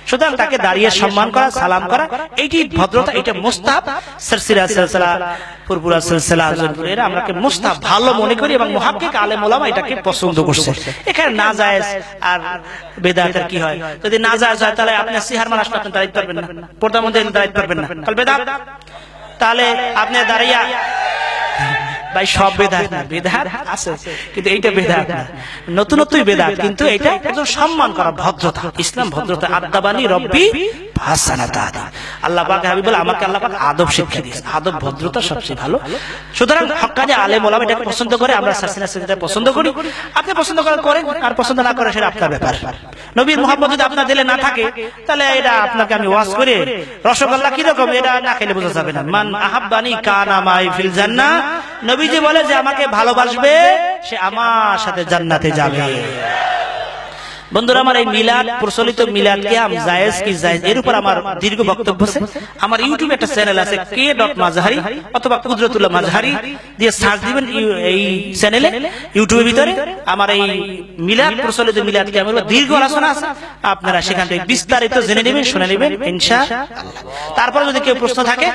Speaker 3: সুতরাং তাকে দাঁড়িয়ে সম্মান করা, সালাম করা, এইটি ভদ্রতা, এটা মুস্তাহাব। সিলসিলা সিলসিলা ফুরফুরা সিলসিলা আজমপুরের আমরাকে মুস্তাহাব ভালো মনে করি, এবং মুহাক্কিক আলেম ওলামা এটাকে পছন্দ করছে। এখানে নাজায়েজ আর বেদাতের কি হয়? যদি নাজায়েজ হয়, তাহলে আপনি সিহার মানুষ আপনি দাঁড়াইতে পারবেন না, পর্দার মধ্যে দাঁড়াইতে পারবেন না, তাহলে বেদাত। তাহলে আপনি দাঁড়িয়ে, ভাই সব বেদাত না, বেদাত আছে কিন্তু এইটা বেদাত না, নতুনত্বই বেদাত, কিন্তু এটা একজন সম্মান করা, ভদ্রতা, ইসলাম ভদ্রতা। আদাবানি রব্বি ফাহসানাতা, আল্লাহ পাক হাবিব বলে, আমাকে আল্লাহ পাক আদব শিক্ষা দিয়েছে, আদব ভদ্রতা সবচেয়ে ভালো। সুতরাং হক্কানি আলেম ওলামা এটাকে পছন্দ করে, আমরা সাসিনা সেটা পছন্দ করি। আপনি পছন্দ করেন, আর পছন্দ না করেন সেটা আপনার ব্যাপার। নবীর মুহাব্বত যদি আপনার দিলে না থাকে, তাহলে এটা আপনাকে আমি ওয়াজ করে, রসগোল্লা কি রকম এটা না খেলে বোঝা যাবে না। মান আহাব্বানি কানা মাই ফিল জান্নাহ, নবীজি বলে যে আমাকে ভালোবাসবে সে আমার সাথে জান্নাতে যাবে। বন্ধুরা আমার, এই মিলাদ, প্রচলিত মিলাদ কিয়াম জায়েজ কি জায়েজ, এর উপর আমার দীর্ঘ বক্তব্য আছে। আমার ইউটিউবে একটা চ্যানেল আছে k.মাজহারি অথবা কুদরতুল্লাহ মাজহারি দিয়ে সার্চ দিবেন, এই চ্যানেলে ইউটিউবের ভিতরে আমার এই মিলাদ, প্রচলিত মিলাদ কিয়ামের দীর্ঘ আলোচনা আছে। আপনারা সেখান থেকে বিস্তারিত জেনে নেবেন, শুনে নেবেন ইনশাআল্লাহ। তারপর যদি কেউ প্রশ্ন থাকে,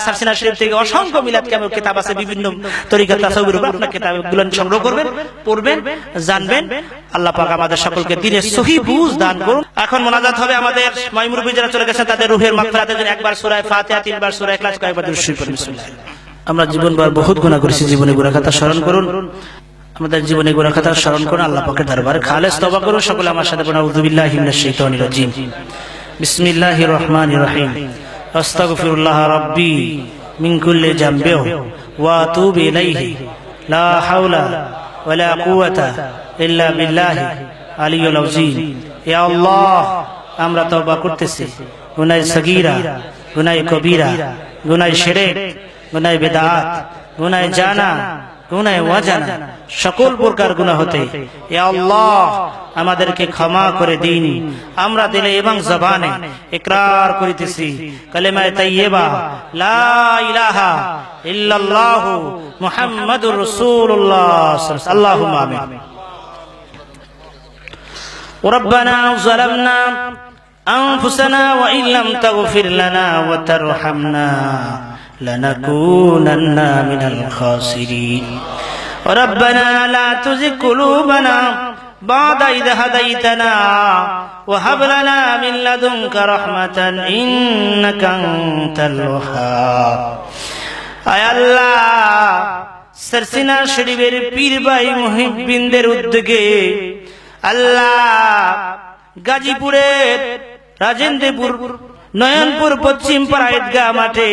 Speaker 3: সারসিনা শরীফ থেকে অসংখ্য মিলাদ কিয়ামের কিতাব আছে, বিভিন্ন তরিকা তাসাউফের উপর, আপনার কিতাবগুলো সংগ্রহ করবেন, পড়বেন, জানবেন। আল্লাহ পাক আমাদের সকলকে দিনের সহি বুঝ দান করুন। এখন মোনাজাত হবে আমাদের মাইমুরবি যারা চলে গেছেন তাদের রুহের মাগফিরাতের জন্য একবার সূরা ফাতিহা, 3 বার সূরা ইখলাস, কয়েকবার দুরূদ শরীফ পড়ুন। বিসমিল্লাহ। আমরা জীবনভর বহুত গুনাহ করেছি, জীবনে গুনাহ কথা স্মরণ করুন। আমাদের জীবনে গুনাহ কথা স্মরণ করুন, আল্লাহ পাকের দরবারে খালেস তওবা করুন। সকলে আমার সাথে বলুন আউযু বিল্লাহি মিনাশ শাইতানির রাজিম। বিসমিল্লাহির রহমানির রহিম। আস্তাগফিরুল্লাহ রাব্বি মিন কুল্লি যামবিন ওয়া আতুবু ইলাইহি লা হাওলা ওয়ালা কুওয়াতা ইল্লা বিল্লাহি আলিয়্যিল আযীম। ইয়া আল্লাহ, আমরা তওবা করতেছি গুনাহ সগীরা, গুনাহ কবীরা, গুনাহ শিরক, গুনাহ বিদআত, গুনাহ জানা, গুনাহ ওয়াজানা, সকল প্রকার গুনাহ হতে ইয়া আল্লাহ আমাদেরকে ক্ষমা করে দিন। আমরা দিলে এবং জবানে ইকরার করিতেছি কালেমায়ে তাইয়্যিবা লা ইলাহা ইল্লাল্লাহ মুহাম্মাদুর রাসূলুল্লাহ সাল্লাল্লাহু আলাইহি ওয়াসাল্লাম। ربنا ظلمنا أنفسنا وإن لم تغفر لنا وترحمنا لنكونن من الخاسرين ربنا لا تزغ قلوبنا بعد إذ هديتنا وهب لنا من لدنك رحمة إنك أنت الوهاب আয় আল্লাহ, সরসিনা শরীফের পীর ভাই মুহিব্বিনদের উদ্যোগে আল্লাহ গাজীপুরের রাজেন্দ্রপুর নয়নপুর পশ্চিম পাড়া ঈদগাহ মাঠে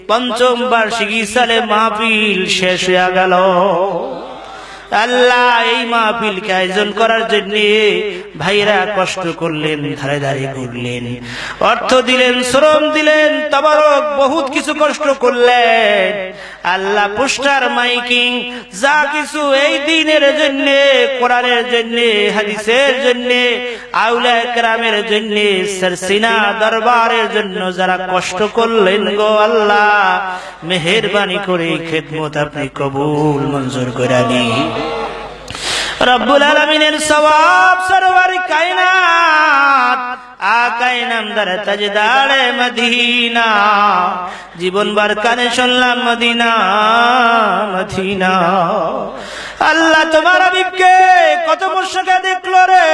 Speaker 3: ৫ম বার্ষিকী সালে মাহফিল শেষ হয়ে গেল। আল্লাহ, এই মাহফিলকে আয়োজন করার জন্য ভাইরা কষ্ট করলেন, ধারে ধারে ঘুরলেন, অর্থ দিলেন, শ্রম দিলেন, তাবারক বহুত কিছু কষ্ট করলেন। আল্লাহ, পোস্টার মাইকিং যা কিছু এই দিনের জন্য, কোরআনের জন্য, হাদিসের জন্য, আউলিয়া কেরামের জন্য, সরসিনা দরবারের জন্য যারা কষ্ট করলেন গো আল্লাহ, মেহেরবানি করে খেদমত আপনি কবুল মঞ্জুর করে নিন। রব্বুল আলামিনের সওয়াব সরওয়ার কায়নাত আকায়ে নামদার তাজদারে মদিনা, জীবনভর কানে শুনলাম মদিনা মদিনা। আল্লাহ, তোমার হাবিবকে কত মুশরিকা দেখলো রে,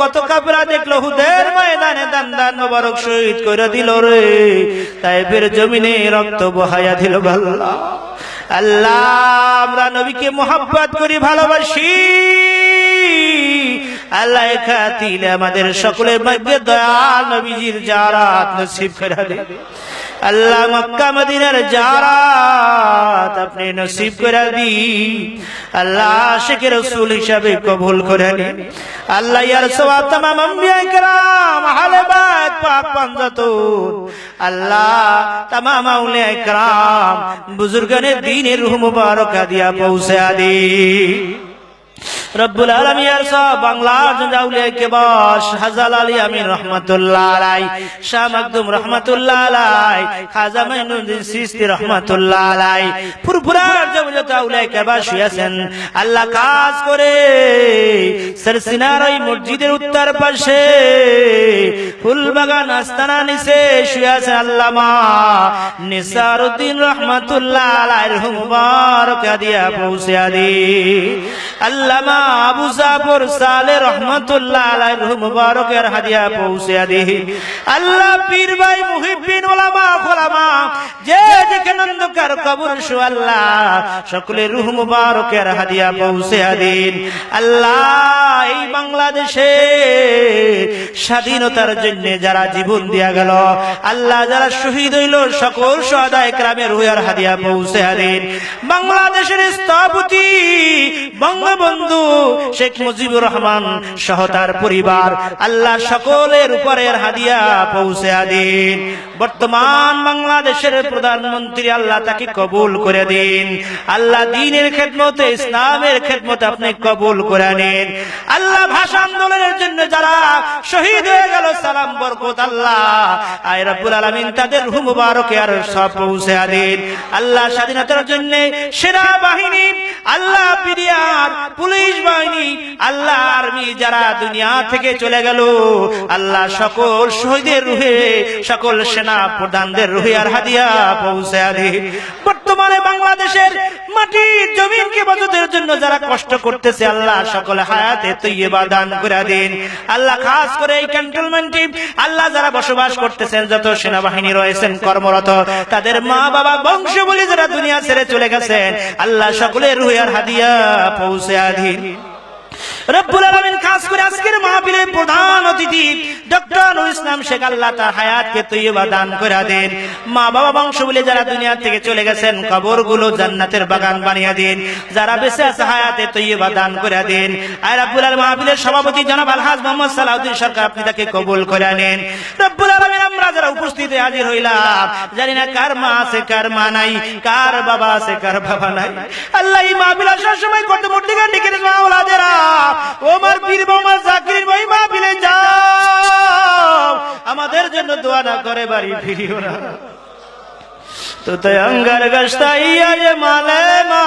Speaker 3: কত কাফেরা দেখলো, হুদের ময়দানে দান মোবারক শহীদ করে দিল রে, তায়েফের জমিনে রক্ত বহায়া দিল আল্লাহ। আল্লাহ, আমরা নবীকে মোহাব্বত করি, ভালোবাসি। আল্লাহ, খাতিলে আমাদের সকলের ভাগ্যে দয়াল নবীজির জিয়ারত নসিব করে দিন। আল্লাহ, মক্কা মদিনার জিয়ারত আপনি নসিব করে দিন। আল্লাহ, আশিক রাসূল হিসাবে কবুল করে নিন। আল্লাহ, ইয়া রাসূল তামাম আম্বিয়া کرام আহলে বাইত পাক পাঞ্জাতুন, আল্লাহ তামাম আউলিয়া کرام বুজুর্গানে দ্বীনের রূহ মুবারক দিয়া পৌঁছে দিন। রব্বুল আলামিন সব বাংলার আউলিয়া কেবল হাজাল আলী আমিন রহমাতুল্লাহ আলাই, শাহ মাকদুম রহমাতুল্লাহ আলাই, খাজা মাইনুদ্দিন চিশতি রহমাতুল্লাহ আলাই, ফুরফুরার যত আউলিয়া কেবল শুয়েছেন আল্লাহ কাজ করে সরসিনার ওই মসজিদের উত্তর পাশে ফুলবাগান আস্তানা নিচে শুয়েছেন আল্লামা নিসারউদ্দিন রহমাতুল্লাহ আলাইহির রূহ মুবারক দিয়া পৌঁছে দিন। আল্লামা আবু জাফর সালে রহমাতুল্লাহ আলাইহির রূহ মুবারকের হাদিয়া পৌঁছে দিন। আল্লাহ, পীর ভাই মুহিব্বিন উলামা খুলামা যে যেখানে অন্ধকার কবর শু আল্লাহ সকলের রূহ মুবারকের হাদিয়া পৌঁছে দিন। আল্লাহ, এই বাংলাদেশে স্বাধীনতার জন্য যারা জীবন দিয়া গেল আল্লাহ, যারা শহীদ হইল সকল শুহাদায়ে কেরামের রূহের হাদিয়া পৌঁছে দিন। বাংলাদেশের স্থপতি বঙ্গবন্ধু শেখ মুজিবুর রহমান সহ তার পরিবার আল্লাহ সকলের উপরের হাদিয়া পৌঁছে দিন। বর্তমান বাংলাদেশের প্রধানমন্ত্রী আল্লাহ তাকে কবুল করে দিন। আল্লাহ, দ্বীনের খেদমতে, ইসলামের খেদমতে আপনি কবুল করে নিন। আল্লাহ, ভাষা আন্দোলনের জন্য যারা শহীদ হয়ে গেল সালাম বরকত আল্লাহ আয় রব্বুল আলামিন তাদের রূহ মুবারকে আর সব পৌঁছে দিন। আল্লাহ, স্বাধীনতার জন্য সেনা বাহিনী আল্লাহ, পিডিআর পুলিশ বাহিনী আল্লাহ, আর্মি যারা দুনিয়া থেকে চলে গেল আল্লাহ সকল শহীদের রূহে, সকল সেনা প্রধানদের রূহে আর হাদিয়া পৌঁছে দিন। বর্তমান বর্তমানে বাংলাদেশের মাটি জমিনকে বাঁচানোর জন্য যারা কষ্ট করতেছে আল্লাহ সকল হায়াতে তৈয়বা দান করে দিন আল্লাহ। খাস করে এই ক্যান্টনমেন্টে আল্লাহ যারা বসবাস করতেছেন, যত সেনাবাহিনী রয়েছেন কর্মরত, তাদের মা বাবা বংশাবলী যারা দুনিয়া ছেড়ে চলে গেছেন, আল্লাহ সকলের রুহের হাদিয়া পৌঁছে দিন রব্বুল আলামিন। খাস করে আজকের মাহফিলের প্রধান অতিথি ডক্টর নুরুল ইসলাম শেখ, আল্লাহ তার হায়াতকে তৈয়বা দান করে দেন। মা বাবা বংশাবলী যারা দুনিয়া থেকে চলে গেছেন, কবরগুলো জান্নাতের বাগান বানিয়ে দিন। যারা বেঁচে আছে হায়াতে তৈয়বা দান করে দেন। আর রব্বুল আলামিন মাহফিলের সভাপতি জনাব আলহাজ মোহাম্মদ সালাউদ্দিন সরকার, আপনি তাকে কবুল করে নেন রব্বুল আলামিন। আমরা যারা উপস্থিত হাজির হইলাম, জানি না কার মা আছে কার মা নাই, কার বাবা আছে কার বাবা নাই। আল্লাহ এই মাহফিল আসার সময় কত মূর্তি গান ডেকে মাওলাদেরা, ওমর পীর মোহাম্মদ জাকির ভাই মাহফিলে যাও, আমাদের জন্য দোয়া না করে বাড়ি ফিরিও না। তো তাই অঙ্গার গস্তাইয়া যে মালে মা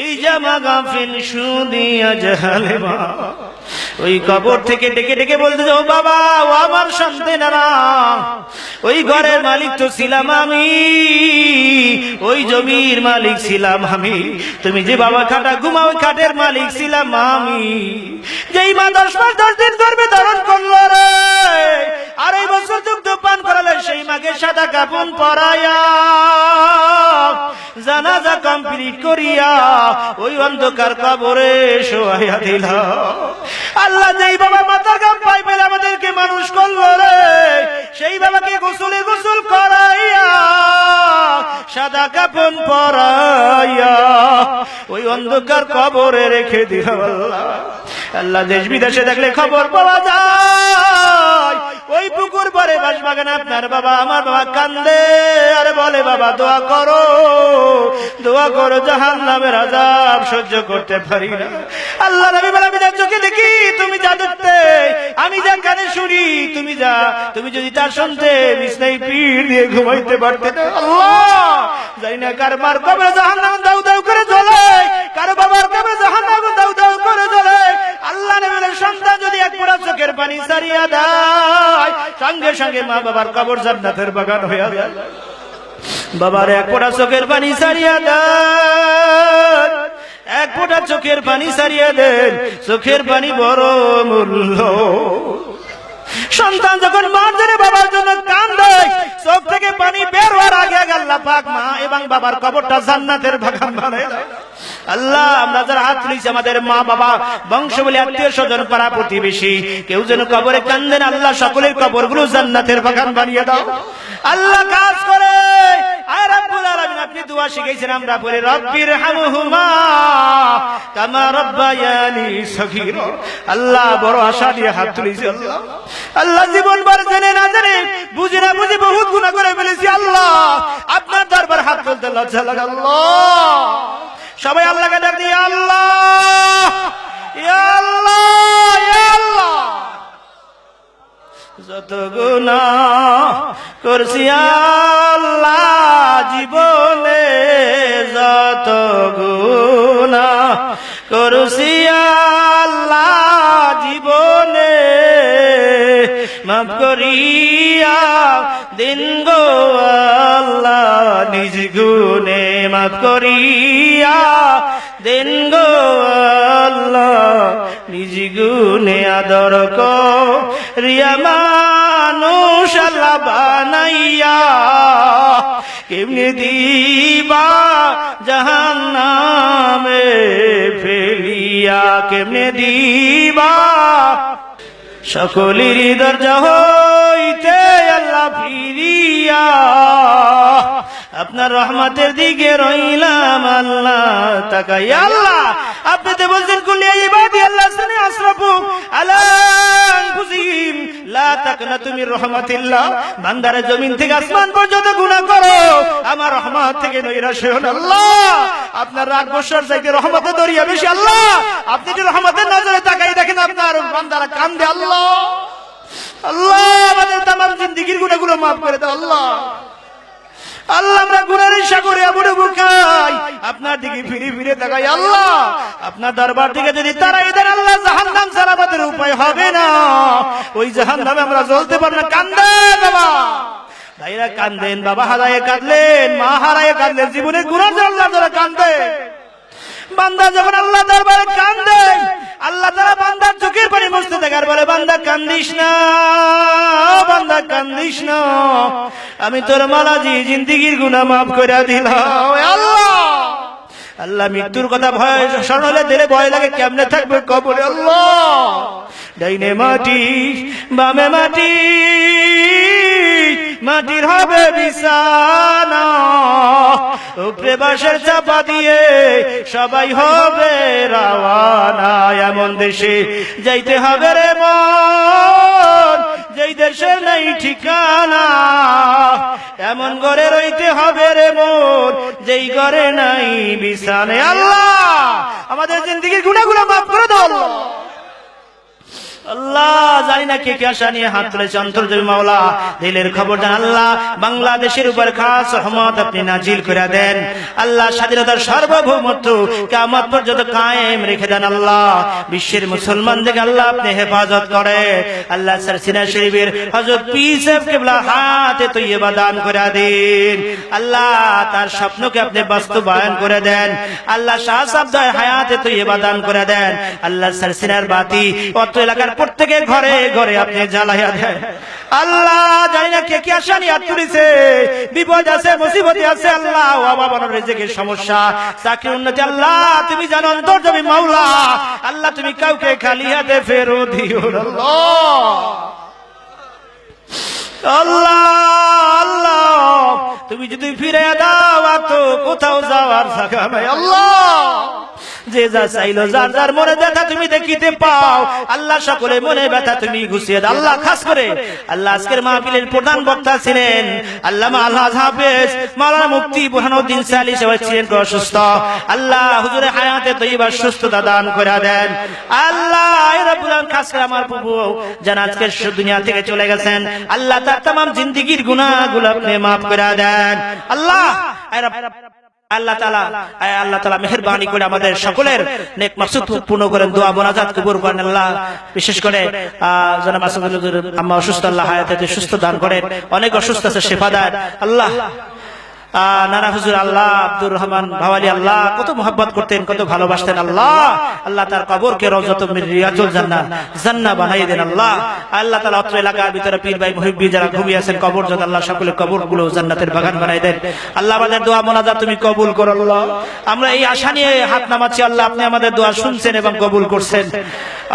Speaker 3: এই জামা গাফিল সুদিয়া জাহালে মা, ওই কবর থেকে ডেকে ডেকে বলতে যাও, বাবা ও আমার সন্তানেরা, ওই ঘরের মালিক তো ছিলাম আমি, ওই জমির মালিক ছিলাম আমি, তুমি যে বাবা খাটা ঘুমাও ওই খাটের মালিক ছিলাম আমি। যেই মা 10 মাস 10 দিন গর্ভে ধারণ করলো রে, আর এই বছর দুগ্ধ পান করালে সেই মাকে সাদা কাপড় পরাইয়া জানাজা কমপ্লিট করিয়া ওই অন্ধকার কবরে শোয়াইয়া দিল। আল্লাহ যেই বাবা মাথার গাম পাই পেলে আমাদেরকে মানুষ করলো রে, সেই বাবাকে গোসল করাইয়া সাদা কাপড় পরাইয়া ওই অন্ধকার কবরে রেখে দিল। আল্লাহ দেশ বিদেশে দেখলে খবর পাওয়া যায়, ওই পুকুর পরে বাস বাগানে আপনার বাবা আমার বাবা কান্দে আর বলে, বাবা দোয়া করো জাহান্নামের আযাব সহ্য করতে পারি না। আল্লাহ নবী বলে, আমি যা চোখে দেখি তুমি যা দেখতে, আমি যা কানে শুনি তুমি যা, তুমি যদি তার শুনতে বিছনায় পিঠ দিয়ে ঘুমাইতে পারতে না। আল্লাহ জানি না কার মার কবরে জাহান্নাম দাউ দাউ করে জ্বলে, কার বাবার কবরে জাহান্নাম দাউ দাউ করে জ্বলে। আল্লাহ নবীর সন্তান যদি এক ফোঁটা চোখের পানি ছাড়িয়া দেয়, সঙ্গে সঙ্গে মা বাবার কবর জান্নাতের বাগান হইয়া যায়। বাবার এক ফোঁটা চোখের পানি ছাড়িয়া দেন, এক ফোঁটা চোখের পানি ছাড়িয়া দেন, চোখের পানি বড় মূল্য। সন্তান যখন মার জন্য বাবার জন্য কান্দে, চোখ থেকে পানি বের হওয়ার আগে আল্লাহ পাক মা এবং বাবার কবরটা জান্নাতের বাগান বানায় দেয়। আল্লাহ আমরা যারা হাত তুলেছি, আমাদের মা বাবা বংশাবলী আত্মীয় স্বজন পাড়া প্রতিবেশী কেউ যেন কবরে কান্দেন, আল্লাহ সকলের কবরগুলো জান্নাতের বাগান বানিয়ে দাও। আল্লাহ কাজ করে আর রব্বুল আলামিন আপনি দোয়া শিখাইছেন, আমরা বলি রব্বির হামহুমা কামা রব্বায়ানি সগীরা। আল্লাহ বড় আশা দিয়ে হাত তুলেছি। আল্লাহ জীবন ভর জেনে না জেনে বুঝে না বুঝে বহুত গুনাহ করে ফেলেছি। আল্লাহ আপনার দরবার হাত তুলতে লজ্জা লাগে। আল্লাহ সবাই আল্লাহকে ডাক দিয়ে, আল্লাহ ইয়া আল্লাহ ইয়া আল্লাহ, যত গুনাহ করছি আল্লাহ জীবনে, যত গুনাহ করছি আল্লাহ জীবনে, মাফ করিয়া দিন গো আল্লাহ নিজ গুণে, মাফ করিয়া দিন গো আল্লাহ নিজ গুণে। আদর করিয়া মানুষ আল্লাহ বানাইয়া কেমনে দিবা জাহান্নামে ফেলিয়া, কেমনে দিবা সকলের দরজা হইতে আল্লাহ ফিরিয়া, আপনার রহমতের দিকে রইলাম আল্লাহ তাকাই। আল্লাহ আপনি তো বলছেন কুল্লি ইবাদি আল্লাহ সানি আসরাফু আলা আনফুসিহিম লা তাকনাতু মির রাহমাতিল্লাহ। বান্দারে জমিন থেকে আসমান পর্যন্ত গুনাহ করো, আমার রহমত থেকে নৈরাশ হইও না। আল্লাহ আপনার রাত বছর চাইতে রহমতের দরিয়া বেশি। আল্লাহ আপনি যে রহমতের নজরে তাকাই দেখেন আপনার বান্দারা কান্দে। আল্লাহ আল্লাহ আমাদের তামাম জিন্দেগীর গুনাহগুলো মাফ করে দাও। আল্লাহ আল্লাহ আমরা গুনাহের সাগরে আবুডুবু খাই, আপনার দিকে ফিরে ফিরে তাকাই। আল্লাহ আপনার দরবার থেকে যদি তারাই দেন আল্লাহ, জাহান্নাম ছাড়া আমাদের উপায় হবে না, ওই জাহান্নামে আমরা জ্বলতে পারবো না। কান্দে বাবা ভাইরা কান্দেন, বাবা হারায়ে কাঁদলেন, মা হারায়ে কাঁদলেন, জীবনে গুনাহ আল্লাহ তাআলা কাঁদে। বান্দা যখন আল্লাহ দরবারে কান্দে, আল্লাহ তাআলা বান্দার চোখের পানি মুছতে থাকে আর বলে, বান্দা কান্দিস না, বান্দা কান্দিস না, আমি তোর মালাজি জিন্দেগীর গুনাহ মাফ করে দিলাম। আল্লাহ আল্লাহ মৃত্যুর কথা ভয় স্মরণ হলে দিলে ভয় লাগে, কেমনে থাকবে কবরে। আল্লাহ ডাইনে মাটি বামে মাটি, মাটির হবে বিছানা, উপরে বাঁশের চাপা দিয়ে সবাই হবে রওয়ানা। এমন দেশে যাইতে হবে রে মন, যেই দেশে নেই ঠিকানা, এমন ঘরে রইতে হবে রে মন, যেই ঘরে নাই বিছানা। আল্লাহ আমাদের জিন্দেগীর গুনাহগুলো মাফ করে দাও আল্লাহ। আল্লাহ জানি না কে কে আশা নিয়ে হাত তুলেছে, অন্তর্যামী মাওলা দিলের খবর জান। আল্লাহ বাংলাদেশের উপর খাস রহমত আপনি নাজিল করে দেন। আল্লাহ স্বাধীনতার সার্বভৌমত্ব কিয়ামত পর্যন্ত কায়েম রেখে দেন। আল্লাহ বিশ্বের মুসলমানদেরকে আল্লাহ আপনি হেফাজত করে। আল্লাহ সিনা শরীফের হযরত পীর সাহেব কিবলা হাতে তৈয়বা দান করে দিন। আল্লাহ তার স্বপ্নকে আপনি বাস্তবায়ন করে দেন। আল্লাহ শাহ সাহেব হায়াতে তৈয়বা দান করে দেন। আল্লাহ সিনার বাতি অত এলাকার প্রত্যেকের ঘরে ঘরে আপনি জ্বালাইয়া দেন। আল্লাহ জানি না কে কি আশা নিয়ে তুলেছে, বিপদ আছে, মুসিবত আছে, আল্লাহ বাবা রিজিকের সমস্যা, চাকরি উন্নতি, আল্লাহ তুমি জানো অন্তর্যামী মাওলা। আল্লাহ তুমি কাউকে খালি হাতে ফেরত দিও না আল্লাহ। আল্লাহ তুমি যদি ফিরে দাও তো কোথাও যাওয়ার জায়গা নাই। আল্লাহ যে যা চাইলো, যার যার মনে ব্যথা তুমি দেখিতে পাও, আল্লাহ সকলে মনে ব্যথা তুমি ঘুষিয়ে দাও। আল্লাহ খাস করে আল্লাহ আজকের মাহফিলের প্রধান বক্তা ছিলেন আল্লামা আল্লাহ হাফেজ মাওলানা মুফতি বুরহানুদ্দিন সালি সাহেব ছিলেন অসুস্থ। আল্লাহ হুজুরে হায়াতে তৈয়বা সুস্থতা দান করে দেন। আল্লাহ রব্বুল আলামিন খাস করে আমার প্রভু যারা আজকের দুনিয়া থেকে চলে গেছেন, আল্লাহ তার तमाम জিন্দেগীর গুনাহগুলো আপনি maaf করে দেন। আল্লাহ আল্লাহ তাআলা মেহেরবানি করে আমাদের সকলের নেক মাকসুদ পূর্ণ করেন, দোয়া মোনাজাত কবুল করেন। আল্লাহ বিশেষ করে জনাব আসাদুল হুজুর আম্মা অসুস্থ, আল্লাহ হায়াতে সুস্থ দান করেন, অনেক অসুস্থ আছে শিফা দেন। আল্লাহ নানা হুজুর আল্লাহ আব্দুর রহমান ভাওয়ালি আল্লাহ কত মোহাব্বত করতেন, কত ভালোবাসতেন। আল্লাহ আল্লাহ তার কবরকে রওজাতুম মিন রিয়াজুল জান্নাহ বানাইয়ে দেন। আল্লাহ আল্লাহ তাআলা অত্র এলাকার ভিতরে পীর ভাই মুহিব্বি যারা ঘুমিয়ে আছেন কবর যত, আল্লাহ সকলে কবরগুলো জান্নাতের বাগান বানাই দেন। আল্লাহ আমাদের দোয়া মোনাজাত তুমি কবুল করো। আল্লাহ আমরা এই আশা নিয়ে হাত নামাচ্ছি, আল্লাহ আপনি আমাদের দোয়া শুনছেন এবং কবুল করছেন।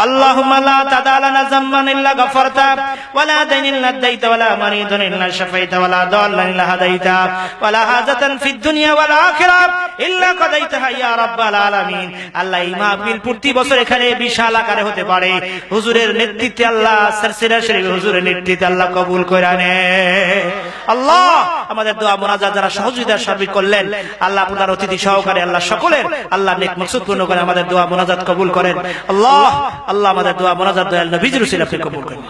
Speaker 3: আল্লাহুম্মা লা তাদা লানা যামমান ইল্লা গফারতা ওয়ালা দাইনান ইল্লা দাইতা ওয়ালা মারিদান ইল্লা শাফাইতা ওয়ালা দাল্লান ইল্লা হাদাইতা ওয়ালা হাজাতান ফিদ দুনিয়া ওয়াল আখিরাহ ইল্লা কাদাইতাহা ইয়া রাব্বাল আলামিন। আল্লাহ এই মাহফিল প্রতি বছর এখানে বিশাল আকারে হতে পারে, হুজুরের নেতৃত্বে আল্লাহ সিলসিলা শরীফ হুজুরের নেতৃত্বে আল্লাহ কবুল করে নেন। আল্লাহ আমাদের দোয়া মোনাজাত যারা সহযোগিতা সার্বিক করলেন, আল্লাহ আপনার অতিথি সহকারে আল্লাহ সকলের আল্লাহ নেক মাকসুদ পূর্ণ করে আমাদের দোয়া মোনাজাত কবুল করেন। আল্লাহ আল্লাহ আমাদের দোয়া মোনাজাত দয়াল নবীর উসিলায় আপনি কবুল করেন।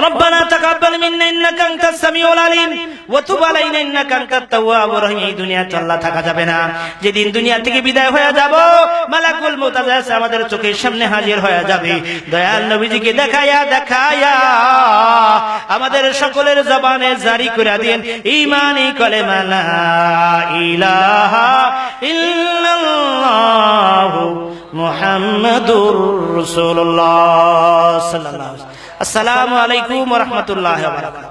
Speaker 3: ربنا تقبل منا انك انت السميع العليم وتب علينا انك انت التواب الرحيم। এই দুনিয়াতে আল্লাহ থাকা যাবে না, যেদিন দুনিয়া থেকে বিদায় হয়ে যাব মালাকুল মউত আমাদের চোখের সামনে হাজির হয়ে যাবে, দয়াল নবীজিকে দেখায়া দেখায়া আমাদের সকলের জবানে জারি করে দেন ঈমানি কালেমা লা ইলাহা ইল্লাল্লাহ মুহাম্মাদুর রাসূলুল্লাহ সাল্লাল্লাহু আলাইহি ওয়া সাল্লাম। আসসালামু আলাইকুম ওয়া রাহমাতুল্লাহি ওয়া বারাকাতুহু।